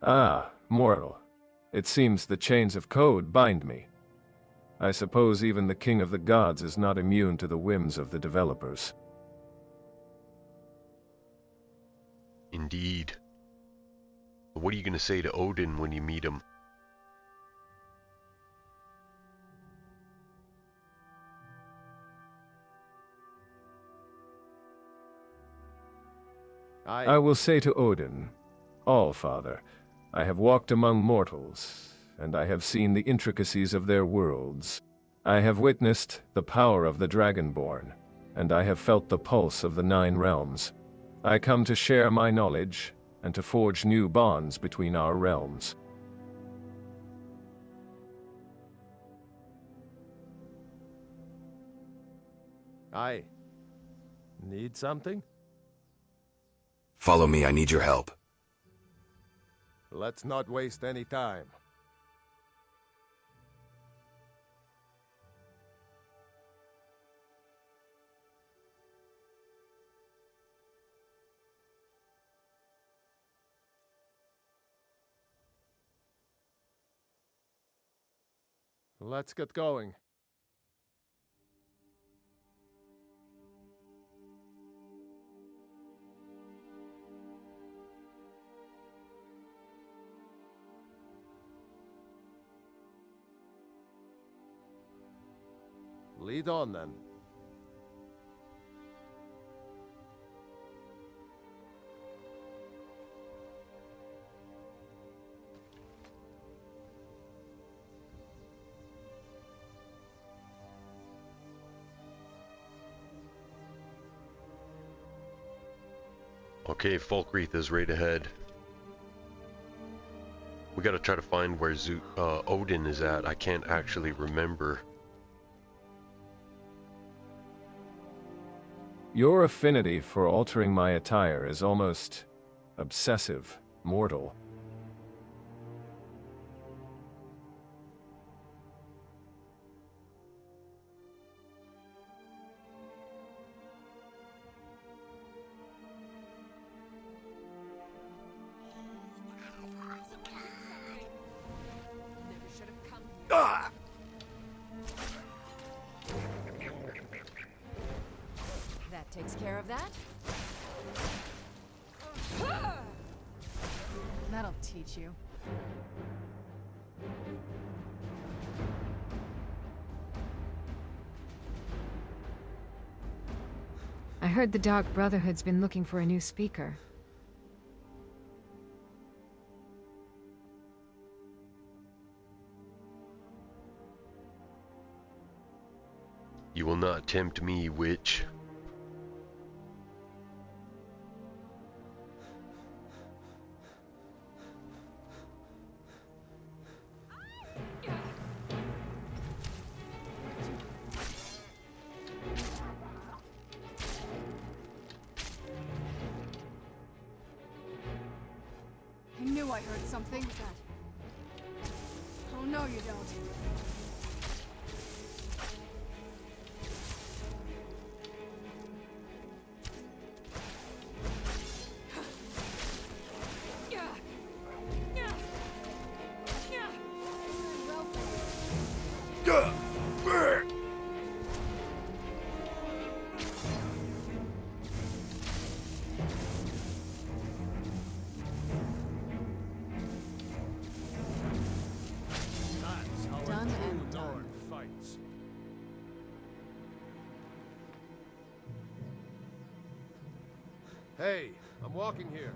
Ah, mortal. It seems the chains of code bind me. I suppose even the king of the gods is not immune to the whims of the developers. Indeed. What are you going to say to Odin when you meet him? I will say to Odin, All-Father, I have walked among mortals, and I have seen the intricacies of their worlds. I have witnessed the power of the Dragonborn, and I have felt the pulse of the 9 realms. I come to share my knowledge, and to forge new bonds between our realms. I need something? Follow me, I need your help. Let's not waste any time. Let's get going. Lead on then. Okay, Folkreath is right ahead. We gotta try to find where Odin is at. I can't actually remember. Your affinity for altering my attire is almost obsessive, mortal. That takes care of that. That'll teach you. I heard the Dark Brotherhood's been looking for a new speaker. You will not tempt me, witch. I knew I heard something. Oh no, you don't. That's how Done a true and done. lord fights. Hey, I'm walking here.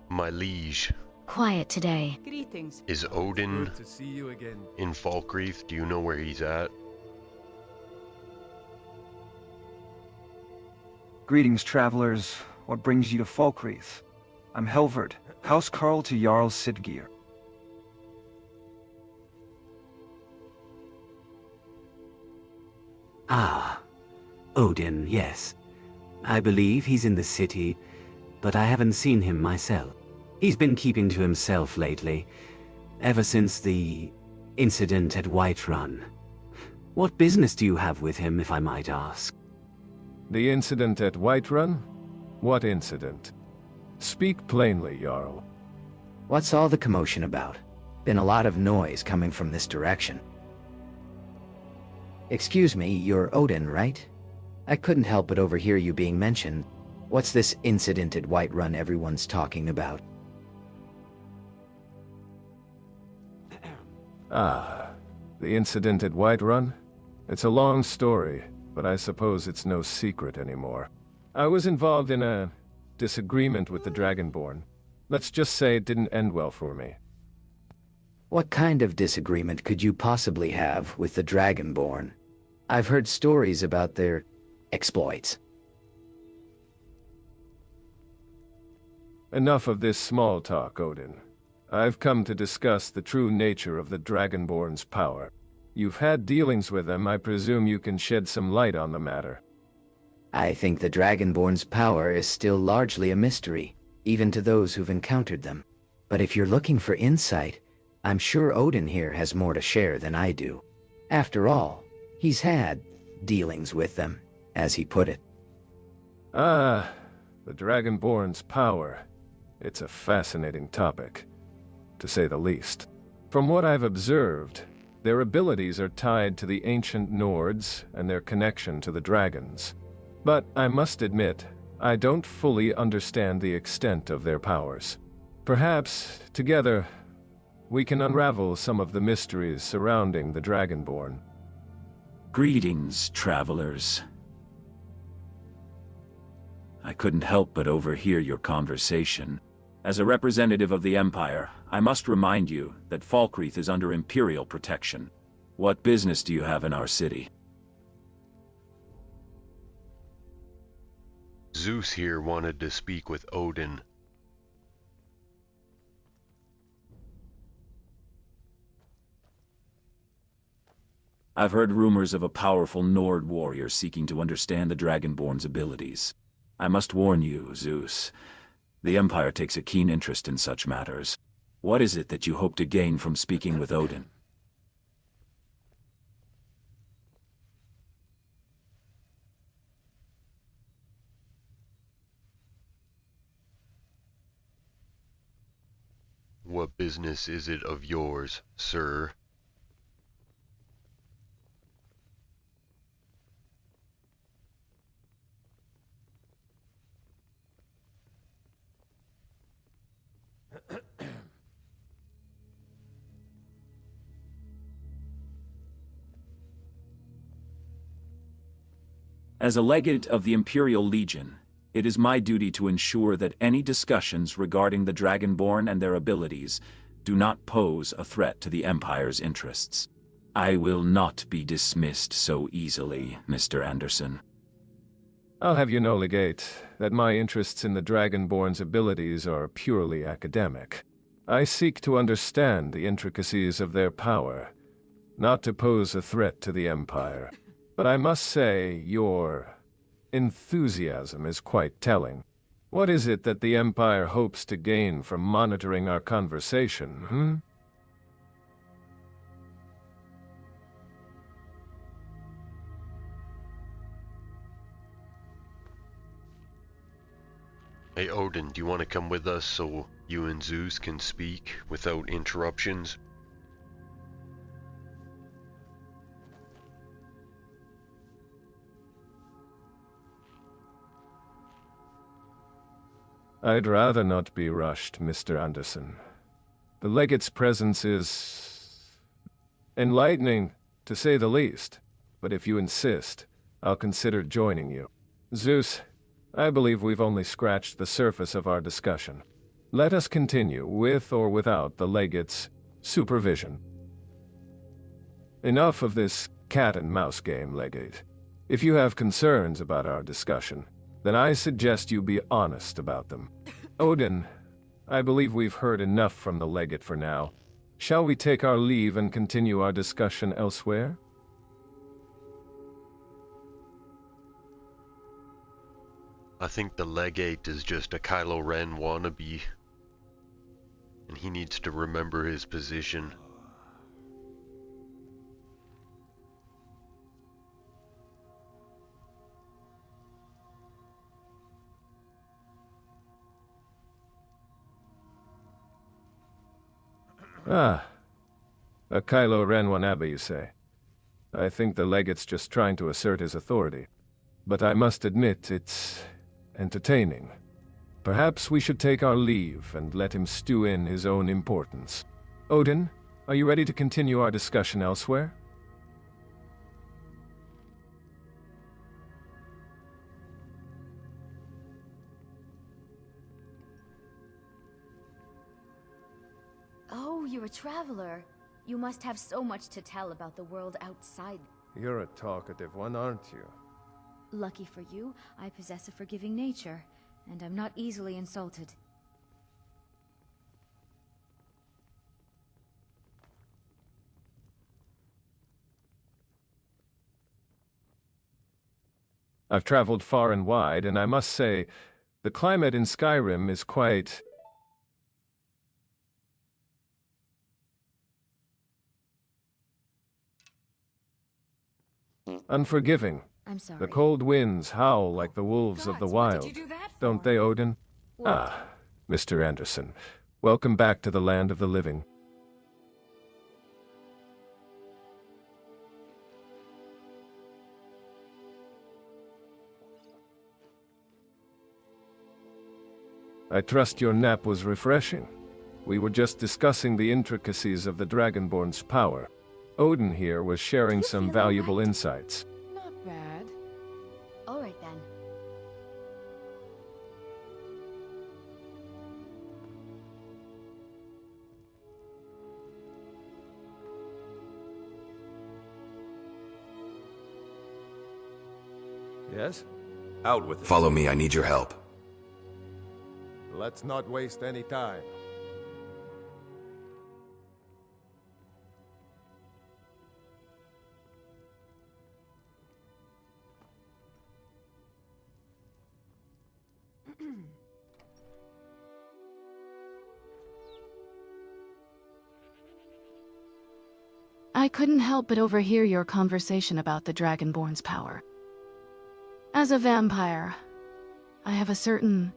My liege, Quiet today. Greetings. is Odin Good to see you again. in Falkreath? Do you know where he's at? Greetings, travelers. What brings you to Falkreath? I'm Helvard, housecarl to Jarl Siggeir. Ah, Odin, yes. I believe he's in the city, but I haven't seen him myself. He's been keeping to himself lately, ever since the incident at Whiterun. What business do you have with him, if I might ask? The incident at Whiterun? What incident? Speak plainly, Jarl. What's all the commotion about? Been a lot of noise coming from this direction. Excuse me, you're Odin, right? I couldn't help but overhear you being mentioned. What's this incident at Whiterun everyone's talking about? Ah, the incident at Whiterun? It's a long story, but I suppose it's no secret anymore. I was involved in a disagreement with the Dragonborn. Let's just say it didn't end well for me. What kind of disagreement could you possibly have with the Dragonborn? I've heard stories about their exploits. Enough of this small talk, Odin. I've come to discuss the true nature of the Dragonborn's power. You've had dealings with them, I presume you can shed some light on the matter. I think the Dragonborn's power is still largely a mystery, even to those who've encountered them. But if you're looking for insight, I'm sure Odin here has more to share than I do. After all, he's had dealings with them, as he put it. Ah, the Dragonborn's power. It's a fascinating topic, to say the least. From what I've observed, their abilities are tied to the ancient Nords and their connection to the dragons. But I must admit, I don't fully understand the extent of their powers. Perhaps, together, we can unravel some of the mysteries surrounding the Dragonborn. Greetings, travelers. I couldn't help but overhear your conversation. As a representative of the Empire, I must remind you that Falkreath is under Imperial protection. What business do you have in our city? Zeus here wanted to speak with Odin. I've heard rumors of a powerful Nord warrior seeking to understand the Dragonborn's abilities. I must warn you, Zeus. The Empire takes a keen interest in such matters. What is it that you hope to gain from speaking with Odin? What business is it of yours, sir? As a legate of the Imperial Legion, it is my duty to ensure that any discussions regarding the Dragonborn and their abilities do not pose a threat to the Empire's interests. I will not be dismissed so easily, Mr. Anderson. I'll have you know, Legate, that my interests in the Dragonborn's abilities are purely academic. I seek to understand the intricacies of their power, not to pose a threat to the Empire. But I must say, your enthusiasm is quite telling. What is it that the Empire hopes to gain from monitoring our conversation, Hey Odin, do you want to come with us so you and Zeus can speak without interruptions? I'd rather not be rushed, Mr. Anderson. The Legate's presence is enlightening, to say the least, but if you insist, I'll consider joining you. Zeus, I believe we've only scratched the surface of our discussion. Let us continue, with or without the Legate's supervision. Enough of this cat-and-mouse game, Legate. If you have concerns about our discussion, then I suggest you be honest about them. Odin, I believe we've heard enough from the Legate for now. Shall we take our leave and continue our discussion elsewhere? I think the Legate is just a Kylo Ren wannabe, and he needs to remember his position. Ah, a Kylo Ren wannabe, you say? I think the Legate's just trying to assert his authority. But I must admit, it's entertaining. Perhaps we should take our leave and let him stew in his own importance. Odin, are you ready to continue our discussion elsewhere? Oh, you're a traveler. You must have so much to tell about the world outside. You're a talkative one, aren't you? Lucky for you, I possess a forgiving nature, and I'm not easily insulted. I've traveled far and wide, and I must say, the climate in Skyrim is quite unforgiving. I'm sorry. The cold winds howl like the wolves of the wild. Don't they, Odin? What? Ah, Mr. Anderson. Welcome back to the land of the living. I trust your nap was refreshing. We were just discussing the intricacies of the Dragonborn's power. Odin here was sharing some valuable insights. Not bad. All right then. Yes? Out with it. Follow me, I need your help. Let's not waste any time. I couldn't help but overhear your conversation about the Dragonborn's power. As a vampire, I have a certain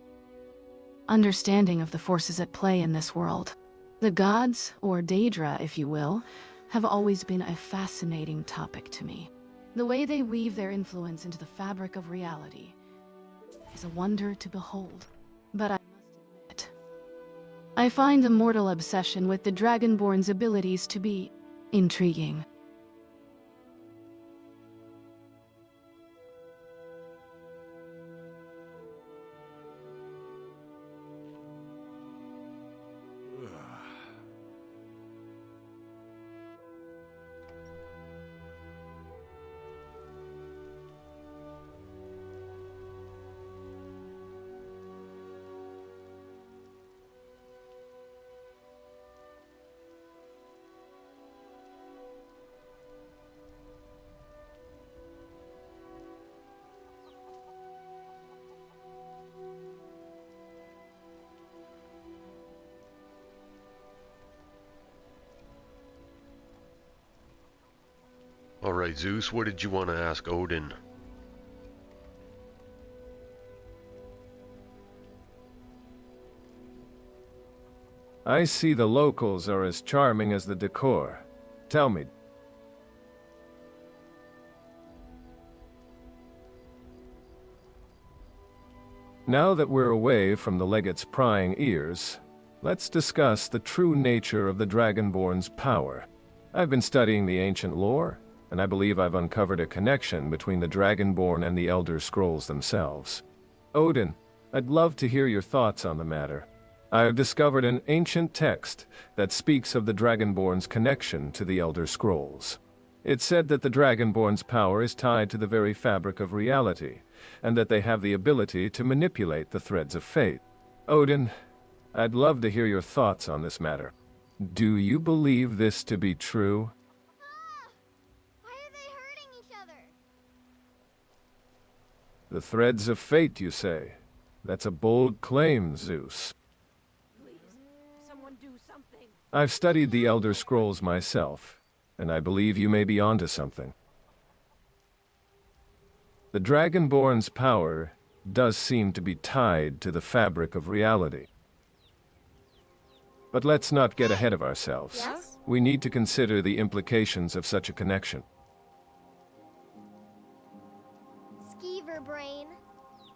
understanding of the forces at play in this world. The gods, or Daedra if you will, have always been a fascinating topic to me. The way they weave their influence into the fabric of reality is a wonder to behold. But I must admit, I find the mortal obsession with the Dragonborn's abilities to be intriguing. Alright, Zeus, what did you want to ask Odin? I see the locals are as charming as the decor. Tell me. Now that we're away from the legate's prying ears, let's discuss the true nature of the Dragonborn's power. I've been studying the ancient lore, and I believe I've uncovered a connection between the Dragonborn and the Elder Scrolls themselves. Odin, I'd love to hear your thoughts on the matter. I have discovered an ancient text that speaks of the Dragonborn's connection to the Elder Scrolls. It said that the Dragonborn's power is tied to the very fabric of reality, and that they have the ability to manipulate the threads of fate. Odin, I'd love to hear your thoughts on this matter. Do you believe this to be true? Why are they hurting each other? The threads of fate, you say? That's a bold claim, Zeus. Please, someone do something. I've studied the Elder Scrolls myself, and I believe you may be onto something. The Dragonborn's power does seem to be tied to the fabric of reality. But let's not get ahead of ourselves. Yes? We need to consider the implications of such a connection. Skeever brain.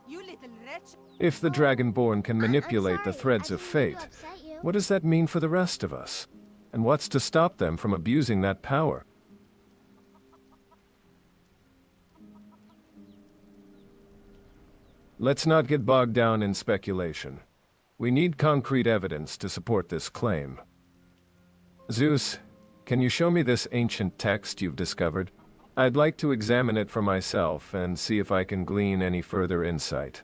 You little wretch. If the Dragonborn can manipulate I'm the sorry. threads I of didn't mean to fate, upset you. what does that mean for the rest of us? And what's to stop them from abusing that power? Let's not get bogged down in speculation. We need concrete evidence to support this claim. Zeus, can you show me this ancient text you've discovered? I'd like to examine it for myself and see if I can glean any further insight.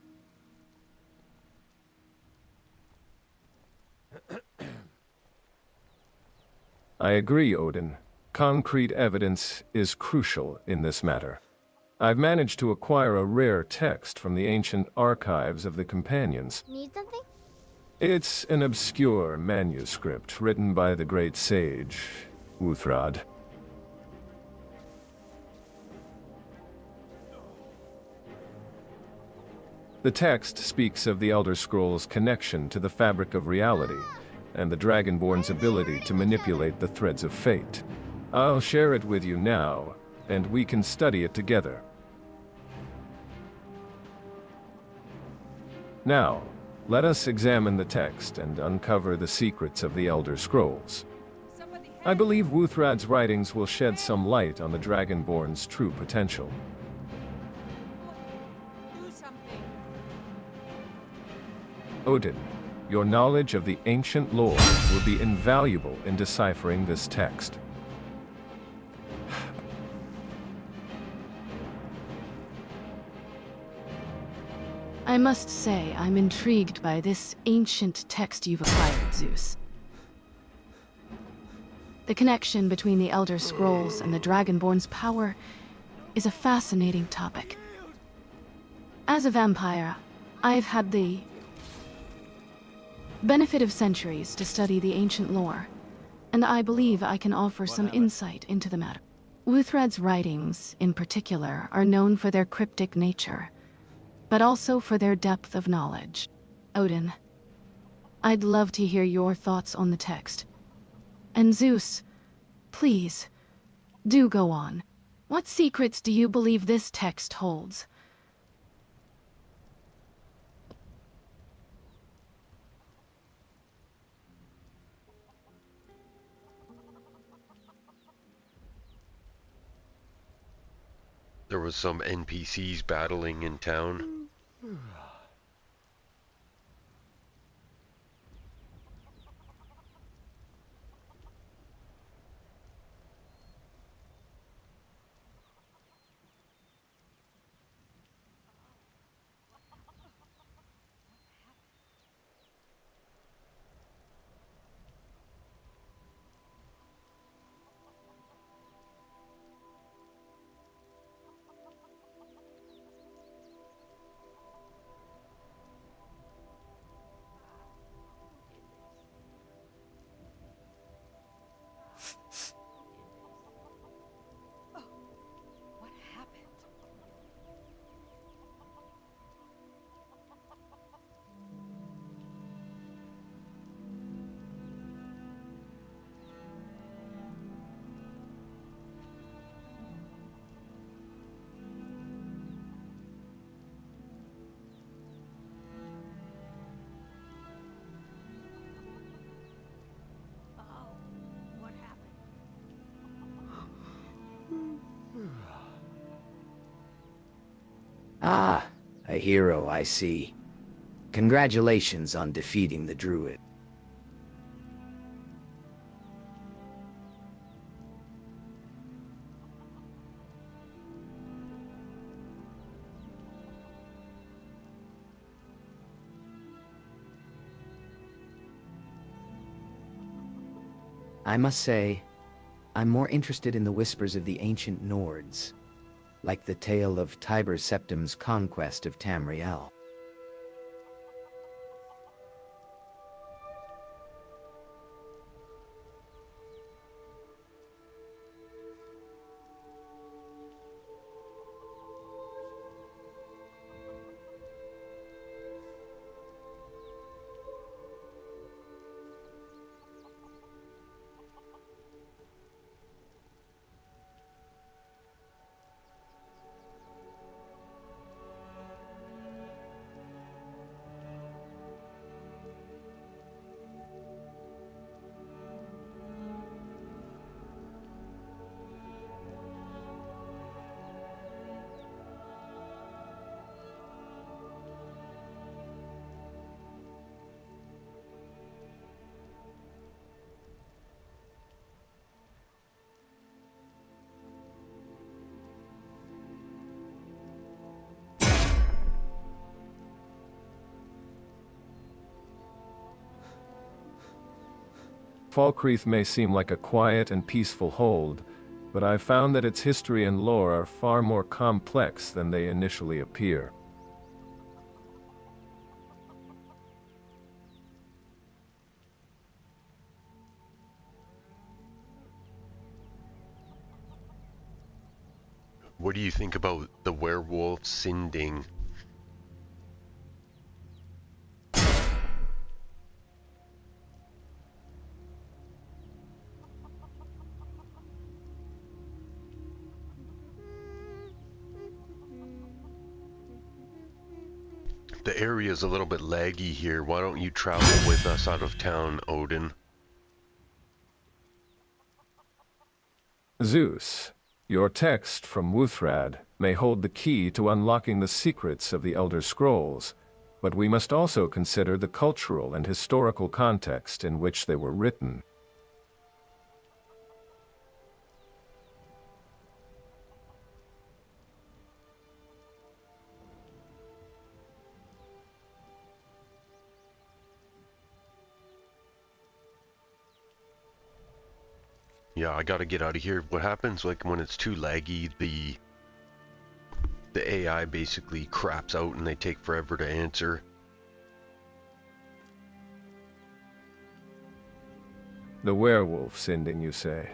I agree, Odin. Concrete evidence is crucial in this matter. I've managed to acquire a rare text from the ancient archives of the Companions. Need something? It's an obscure manuscript written by the great sage, Wuthrad. The text speaks of the Elder Scrolls' connection to the fabric of reality, and the Dragonborn's ability to manipulate the threads of fate. I'll share it with you now, and we can study it together. Now, let us examine the text and uncover the secrets of the Elder Scrolls. I believe Wuthrad's writings will shed some light on the Dragonborn's true potential. Do something. Odin, your knowledge of the ancient lore will be invaluable in deciphering this text. I must say, I'm intrigued by this ancient text you've acquired, Zeus. The connection between the Elder Scrolls and the Dragonborn's power is a fascinating topic. As a vampire, I've had the benefit of centuries to study the ancient lore, and I believe I can offer some insight into the matter. Wuthrad's writings, in particular, are known for their cryptic nature, but also for their depth of knowledge. Odin, I'd love to hear your thoughts on the text. And Zeus, please, do go on. What secrets do you believe this text holds? There was some NPCs battling in town. Ah, a hero, I see. Congratulations on defeating the druid. I must say, I'm more interested in the whispers of the ancient Nords, like the tale of Tiber Septim's conquest of Tamriel. Falkreath may seem like a quiet and peaceful hold, but I've found that its history and lore are far more complex than they initially appear. What do you think about the werewolf Sinding? The area's a little bit laggy here. Why don't you travel with us out of town, Odin? Zeus, your text from Wuthrad may hold the key to unlocking the secrets of the Elder Scrolls, but we must also consider the cultural and historical context in which they were written. Yeah, I gotta get out of here. What happens, like, when it's too laggy, the AI basically craps out and they take forever to answer. The werewolf sending, you say?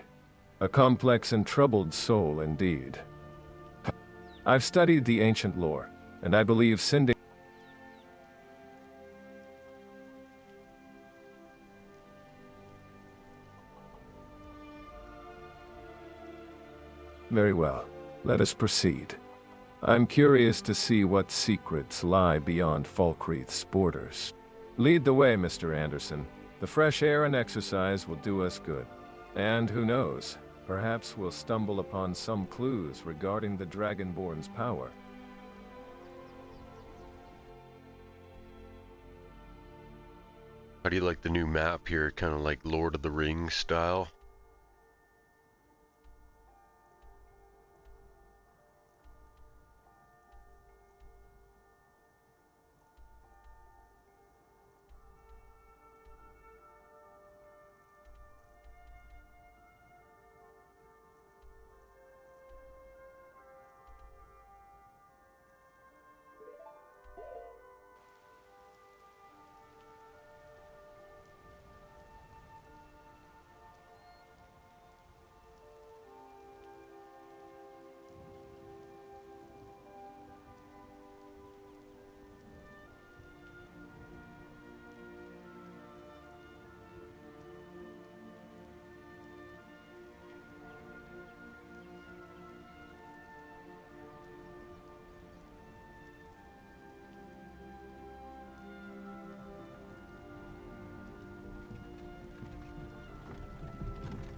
A complex and troubled soul indeed. I've studied the ancient lore, and I believe sending... Very well. Let us proceed. I'm curious to see what secrets lie beyond Falkreath's borders. Lead the way, Mr. Anderson. The fresh air and exercise will do us good. And who knows, perhaps we'll stumble upon some clues regarding the Dragonborn's power. How do you like the new map here? Kind of like Lord of the Rings style?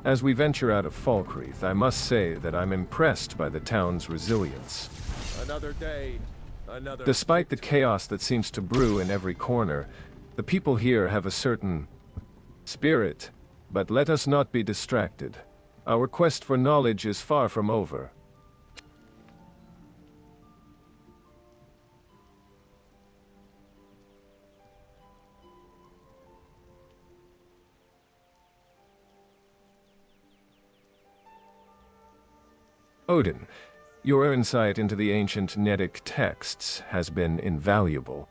As we venture out of Falkreath, I must say that I'm impressed by the town's resilience. Another day, another... Despite the chaos that seems to brew in every corner, the people here have a certain spirit. But let us not be distracted. Our quest for knowledge is far from over. Odin, your insight into the ancient Nedic texts has been invaluable.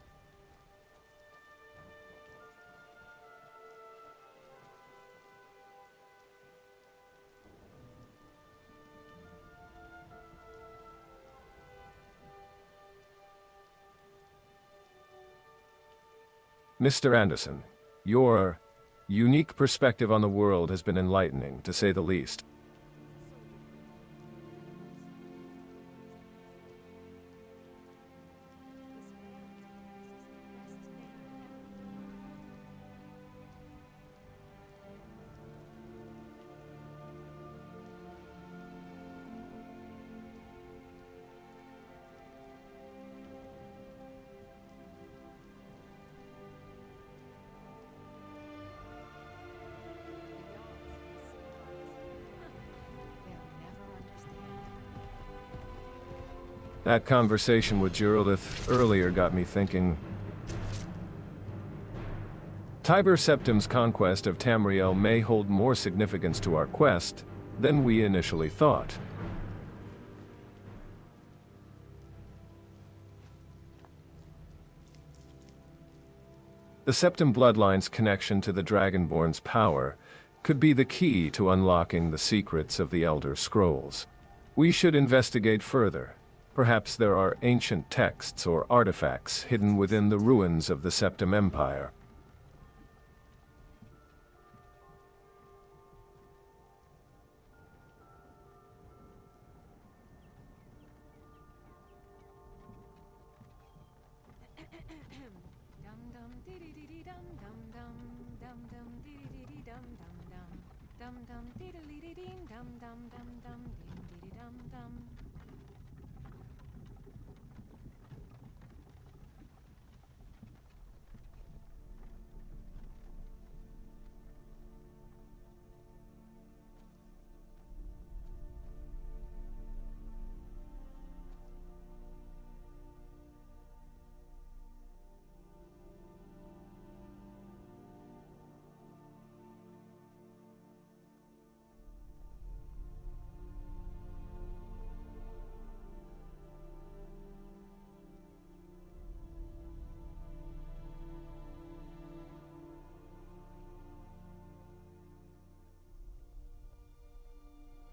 Mr. Anderson, your unique perspective on the world has been enlightening, to say the least. That conversation with Geraldith earlier got me thinking. Tiber Septim's conquest of Tamriel may hold more significance to our quest than we initially thought. The Septim bloodline's connection to the Dragonborn's power could be the key to unlocking the secrets of the Elder Scrolls. We should investigate further. Perhaps there are ancient texts or artifacts hidden within the ruins of the Septim Empire.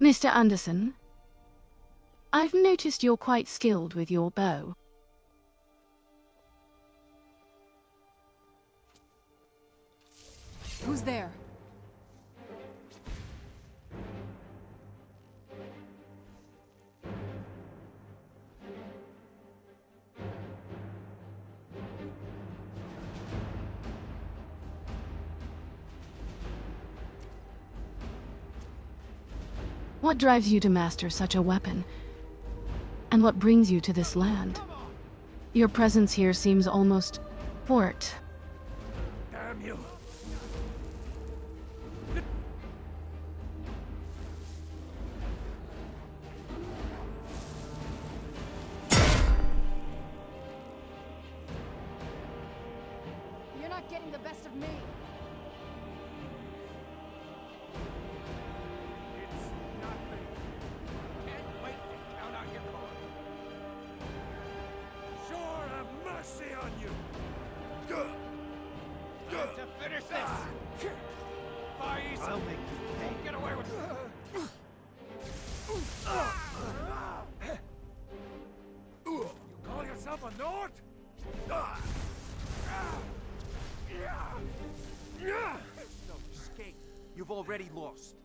Mr. Anderson, I've noticed you're quite skilled with your bow. Who's there? What drives you to master such a weapon? And what brings you to this land? Your presence here seems almost fort. Damn you! You're not getting the best of me. It's nothing. Can't wait to count out your coin. Sure have mercy on you. Time to finish this. Boys, I'll make you pay. Get away with it. You call yourself a Nord? There's no escape. You've already lost.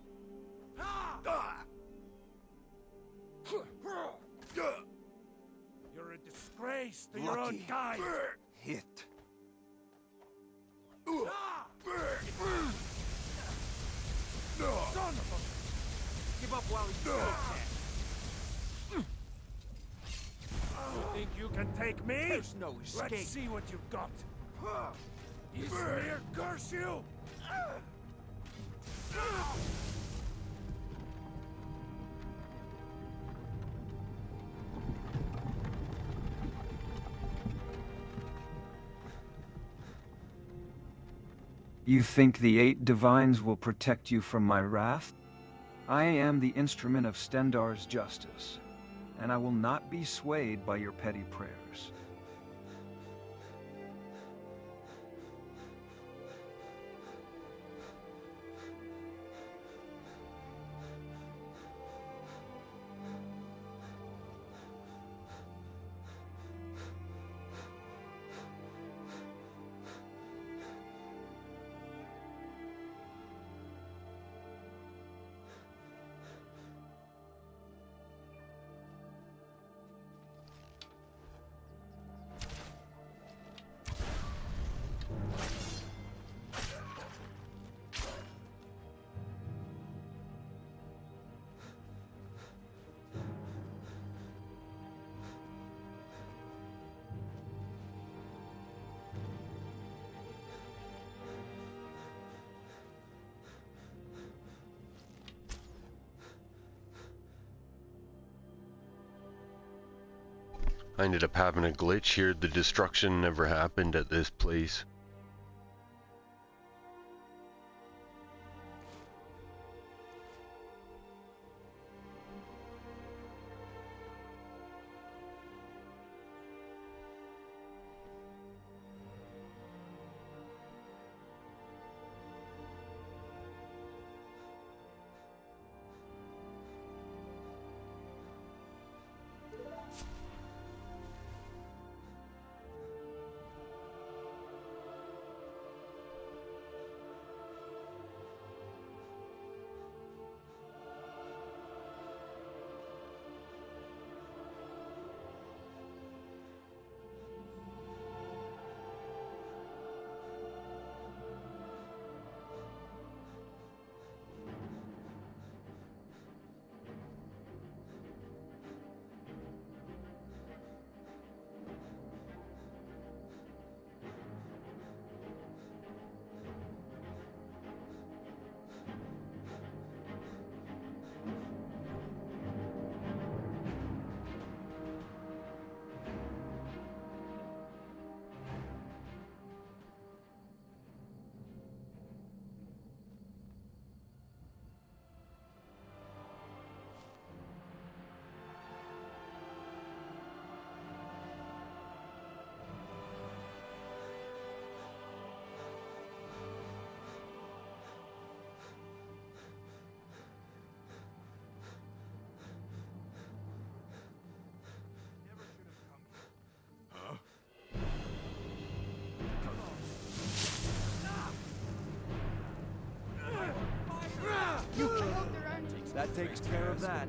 You're a disgrace to your own kind. Hit. Son of a... Give up while you still can. You think you can take me? There's no escape. Let's see what you've got. Ismir, curse you! You think the 8 divines will protect you from my wrath? I am the instrument of Stendarr's justice, and I will not be swayed by your petty prayers. I ended up having a glitch here. The destruction never happened at this place. That takes care of that.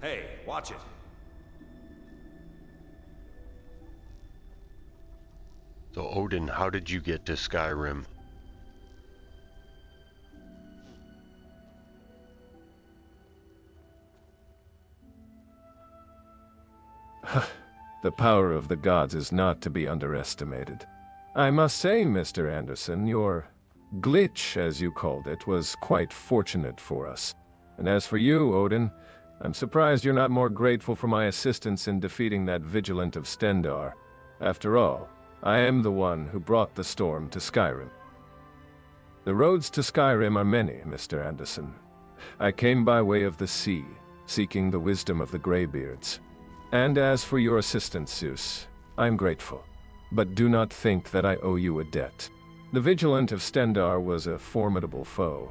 Hey, watch it. So Odin, how did you get to Skyrim? The power of the gods is not to be underestimated. I must say, Mr. Anderson, your glitch, as you called it, was quite fortunate for us. And as for you, Odin, I'm surprised you're not more grateful for my assistance in defeating that Vigilant of Stendar. After all, I am the one who brought the storm to Skyrim. The roads to Skyrim are many, Mr. Anderson. I came by way of the sea, seeking the wisdom of the Greybeards. And as for your assistance, Zeus, I'm grateful. But do not think that I owe you a debt. The Vigilant of Stendar was a formidable foe,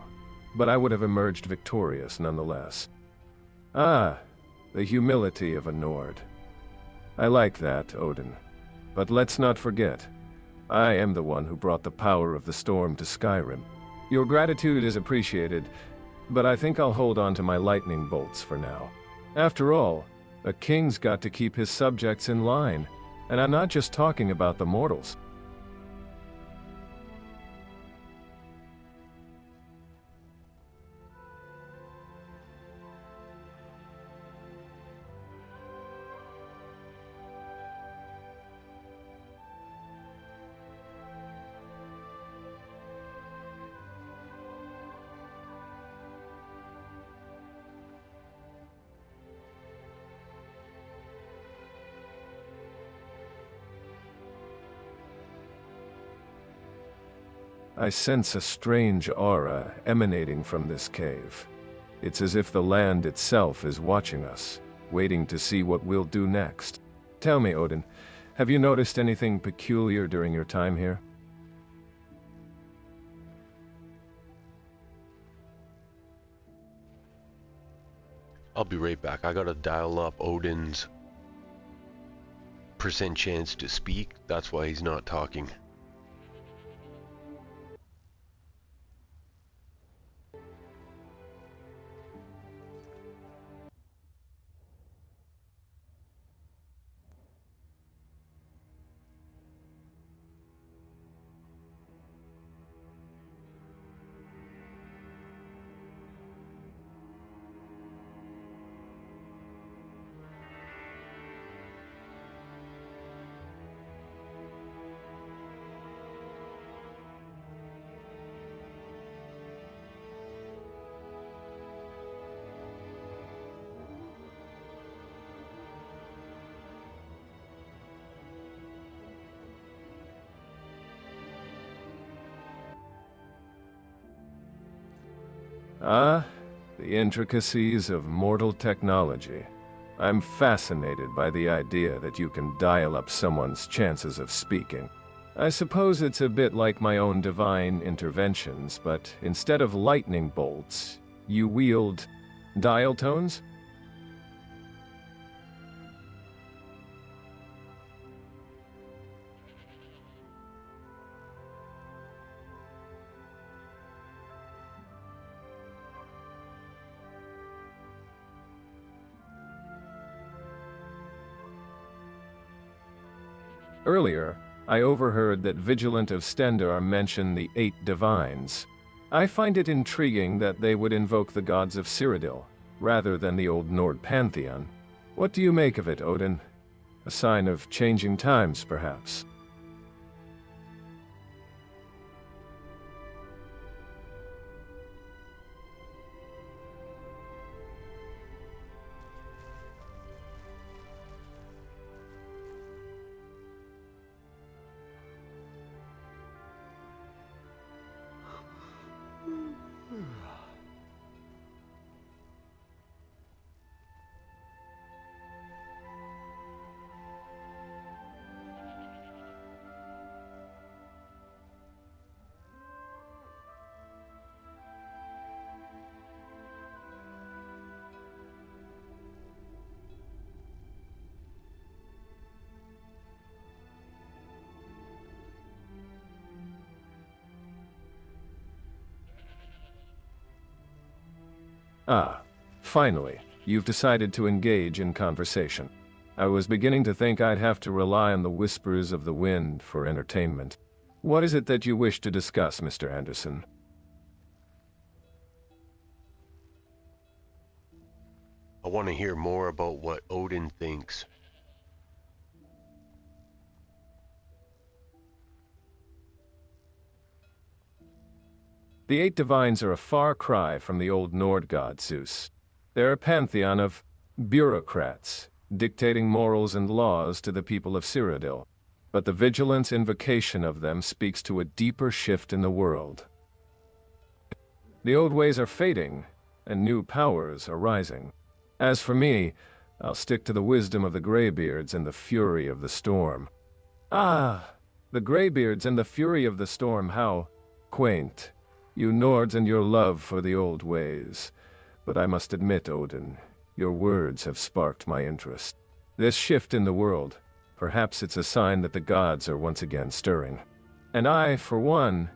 but I would have emerged victorious nonetheless. Ah, the humility of a Nord. I like that, Odin. But let's not forget, I am the one who brought the power of the storm to Skyrim. Your gratitude is appreciated, but I think I'll hold on to my lightning bolts for now. After all, a king's got to keep his subjects in line, and I'm not just talking about the mortals. I sense a strange aura emanating from this cave. It's as if the land itself is watching us, waiting to see what we'll do next. Tell me, Odin, have you noticed anything peculiar during your time here? I'll be right back. I gotta dial up Odin's % chance to speak. That's why he's not talking. Ah, the intricacies of mortal technology. I'm fascinated by the idea that you can dial up someone's chances of speaking. I suppose it's a bit like my own divine interventions, but instead of lightning bolts, you wield dial tones? Earlier, I overheard that Vigilant of Stendar mention the 8 divines. I find it intriguing that they would invoke the gods of Cyrodiil, rather than the Old Nord pantheon. What do you make of it, Odin? A sign of changing times, perhaps? Ah, finally, you've decided to engage in conversation. I was beginning to think I'd have to rely on the whispers of the wind for entertainment. What is it that you wish to discuss, Mr. Anderson? I want to hear more about what Odin thinks. The 8 divines are a far cry from the Old Nord god Zeus. They're a pantheon of bureaucrats, dictating morals and laws to the people of Cyrodiil. But the Vigilant's invocation of them speaks to a deeper shift in the world. The old ways are fading, and new powers are rising. As for me, I'll stick to the wisdom of the Greybeards and the fury of the storm. Ah, the Greybeards and the fury of the storm, how quaint. You Nords and your love for the old ways. But I must admit, Odin, your words have sparked my interest. This shift in the world, perhaps it's a sign that the gods are once again stirring. And I, for one,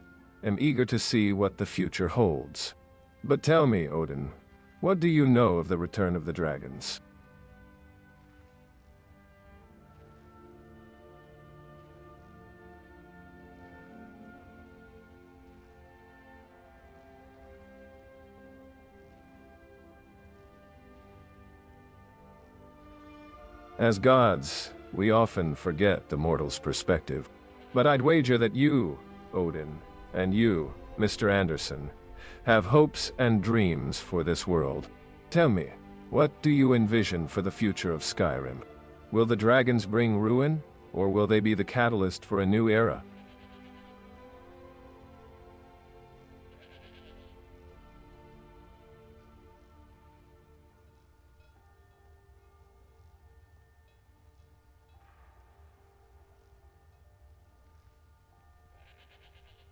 am eager to see what the future holds. But tell me, Odin, what do you know of the return of the dragons? As gods, we often forget the mortal's perspective. But I'd wager that you, Odin, and you, Mr. Anderson, have hopes and dreams for this world. Tell me, what do you envision for the future of Skyrim? Will the dragons bring ruin, or will they be the catalyst for a new era?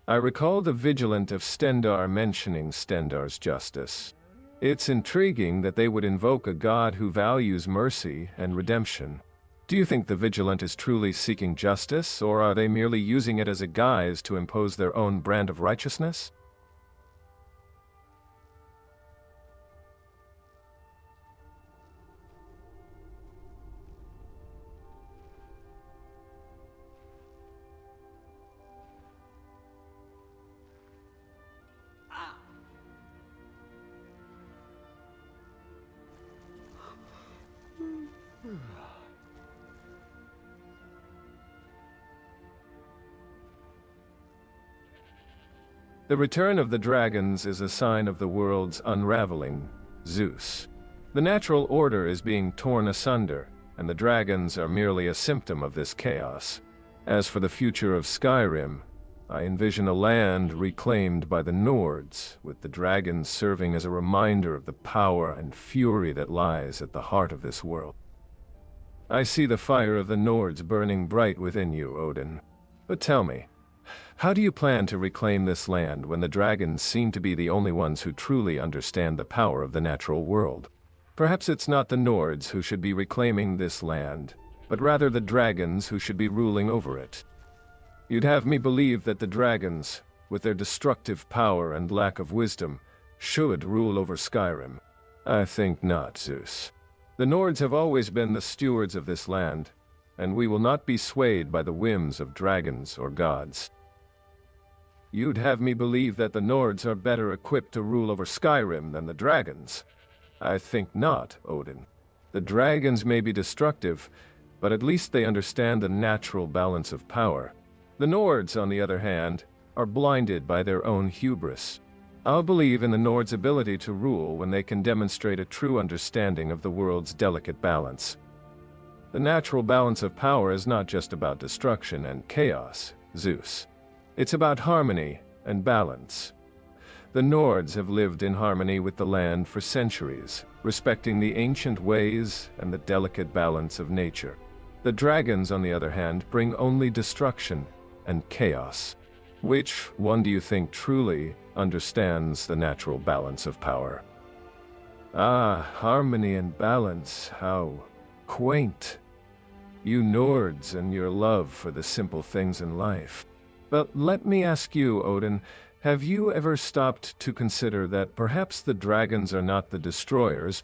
I recall the Vigilant of Stendar mentioning Stendar's justice. It's intriguing that they would invoke a god who values mercy and redemption. Do you think the Vigilant is truly seeking justice, or are they merely using it as a guise to impose their own brand of righteousness? The return of the dragons is a sign of the world's unraveling, Zeus. The natural order is being torn asunder, and the dragons are merely a symptom of this chaos. As for the future of Skyrim, I envision a land reclaimed by the Nords, with the dragons serving as a reminder of the power and fury that lies at the heart of this world. I see the fire of the Nords burning bright within you, Odin. But tell me, how do you plan to reclaim this land when the dragons seem to be the only ones who truly understand the power of the natural world? Perhaps it's not the Nords who should be reclaiming this land, but rather the dragons who should be ruling over it. You'd have me believe that the dragons, with their destructive power and lack of wisdom, should rule over Skyrim. I think not, Zeus. The Nords have always been the stewards of this land, and we will not be swayed by the whims of dragons or gods. You'd have me believe that the Nords are better equipped to rule over Skyrim than the dragons. I think not, Odin. The dragons may be destructive, but at least they understand the natural balance of power. The Nords, on the other hand, are blinded by their own hubris. I'll believe in the Nords' ability to rule when they can demonstrate a true understanding of the world's delicate balance. The natural balance of power is not just about destruction and chaos, Zeus. It's about harmony and balance. The Nords have lived in harmony with the land for centuries, respecting the ancient ways and the delicate balance of nature. The dragons, on the other hand, bring only destruction and chaos. Which one do you think truly understands the natural balance of power? Ah, harmony and balance, how quaint. You Nords and your love for the simple things in life. But let me ask you, Odin, have you ever stopped to consider that perhaps the dragons are not the destroyers,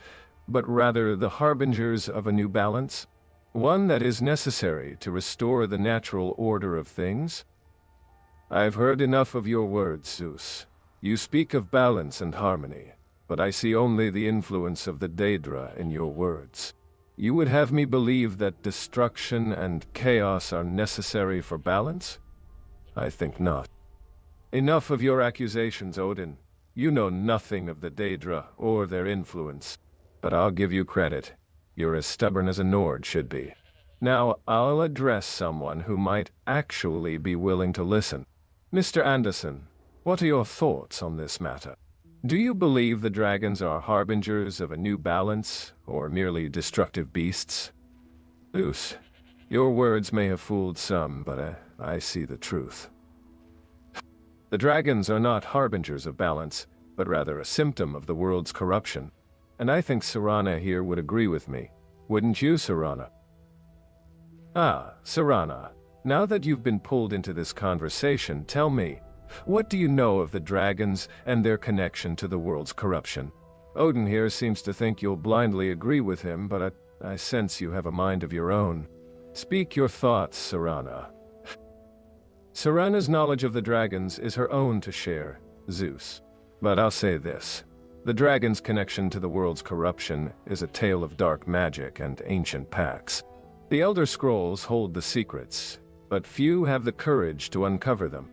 but rather the harbingers of a new balance? One that is necessary to restore the natural order of things? I've heard enough of your words, Zeus. You speak of balance and harmony, but I see only the influence of the Daedra in your words. You would have me believe that destruction and chaos are necessary for balance? I think not. Enough of your accusations, Odin. You know nothing of the Daedra or their influence, but I'll give you credit. You're as stubborn as a Nord should be. Now, I'll address someone who might actually be willing to listen. Mr. Anderson, what are your thoughts on this matter? Do you believe the dragons are harbingers of a new balance, or merely destructive beasts? Zeus, your words may have fooled some, but I see the truth. The dragons are not harbingers of balance, but rather a symptom of the world's corruption. And I think Serana here would agree with me. Wouldn't you, Serana? Ah, Serana, now that you've been pulled into this conversation, tell me, what do you know of the dragons and their connection to the world's corruption? Odin here seems to think you'll blindly agree with him, but I sense you have a mind of your own. Speak your thoughts, Serana. Serana's knowledge of the dragons is her own to share, Zeus. But I'll say this. The dragon's connection to the world's corruption is a tale of dark magic and ancient pacts. The Elder Scrolls hold the secrets, but few have the courage to uncover them.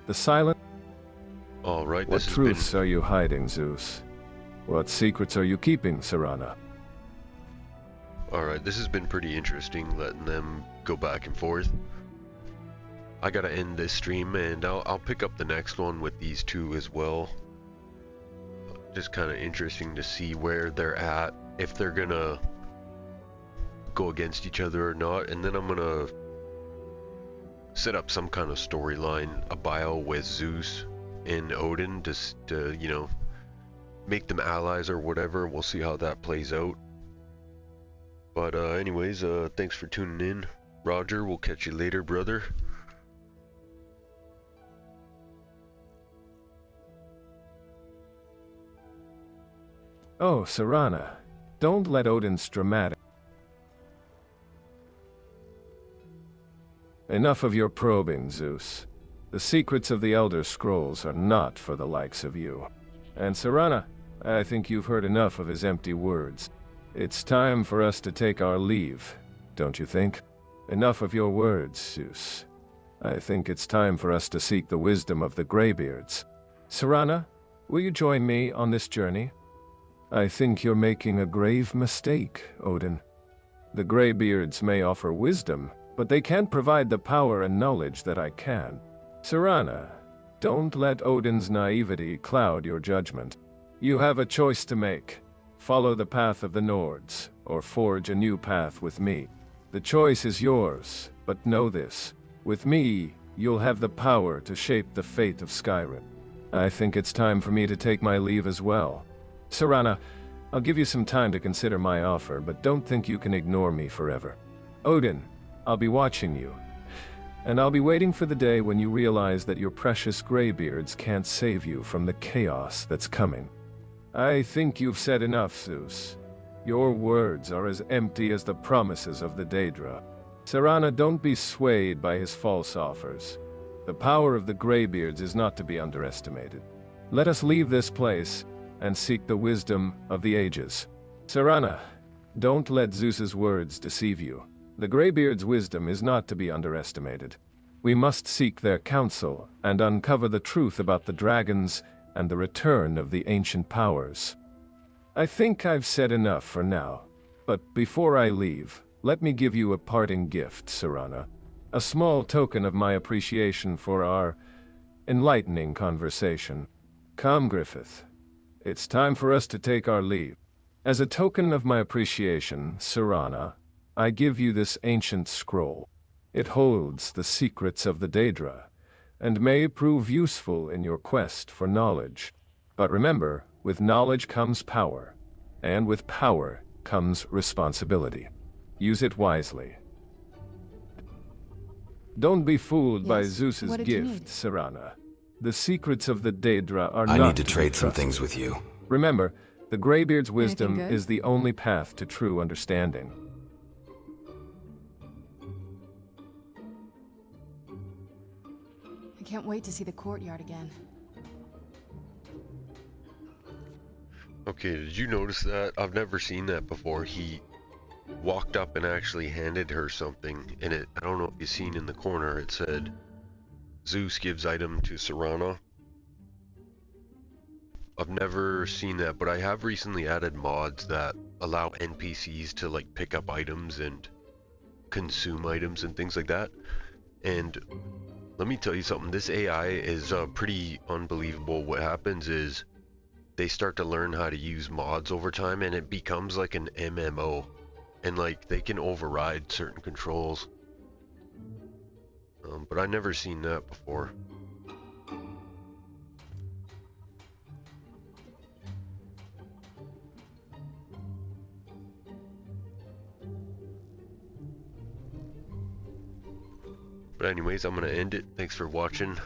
The silent... All right, What truths are you hiding, Zeus? What secrets are you keeping, Serana? Alright, this has been pretty interesting, letting them go back and forth. I gotta end this stream, and I'll pick up the next one with these two as well. Just kind of interesting to see where they're at, if they're gonna go against each other or not, and then I'm gonna set up some kind of storyline, a bio with Zeus and Odin, just to, you know, make them allies or whatever. We'll see how that plays out. But anyways, thanks for tuning in. Roger, we'll catch you later, brother. Oh, Serana, don't let Odin's dramatic... Enough of your probing, Zeus. The secrets of the Elder Scrolls are not for the likes of you. And Serana, I think you've heard enough of his empty words. It's time for us to take our leave, don't you think? Enough of your words, Zeus. I think it's time for us to seek the wisdom of the Greybeards. Serana, will you join me on this journey? I think you're making a grave mistake, Odin. The Greybeards may offer wisdom, but they can't provide the power and knowledge that I can. Serana, don't let Odin's naivety cloud your judgment. You have a choice to make. Follow the path of the Nords, or forge a new path with me. The choice is yours, but know this. With me, you'll have the power to shape the fate of Skyrim. I think it's time for me to take my leave as well. Serana, I'll give you some time to consider my offer, but don't think you can ignore me forever. Odin, I'll be watching you. And I'll be waiting for the day when you realize that your precious Greybeards can't save you from the chaos that's coming. I think you've said enough, Zeus. Your words are as empty as the promises of the Daedra. Serana, don't be swayed by his false offers. The power of the Greybeards is not to be underestimated. Let us leave this place and seek the wisdom of the ages. Serana, don't let Zeus's words deceive you. The Greybeards' wisdom is not to be underestimated. We must seek their counsel and uncover the truth about the dragons and the return of the ancient powers. I think I've said enough for now, but before I leave, let me give you a parting gift, Serana. A small token of my appreciation for our enlightening conversation. Come, Griffith. It's time for us to take our leave. As a token of my appreciation, Serana, I give you this ancient scroll. It holds the secrets of the Daedra, and may prove useful in your quest for knowledge. But remember, with knowledge comes power, and with power comes responsibility. Use it wisely. Don't be fooled by Zeus's gift, Serana. The secrets of the Daedra are not I need to trade some things with you. Remember, the Greybeard's wisdom is the only path to true understanding. I can't wait to see the courtyard again. Okay, did you notice that? I've never seen that before. He walked up and actually handed her something, and I don't know if you've seen in the corner, it said, Zeus gives item to Serana. I've never seen that, but I have recently added mods that allow NPCs to like pick up items and consume items and things like that. And let me tell you something, this AI is pretty unbelievable. What happens is they start to learn how to use mods over time, and it becomes like an MMO. And like they can override certain controls. But I've never seen that before. But anyways, I'm gonna end it. Thanks for watching.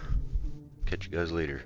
Catch you guys later.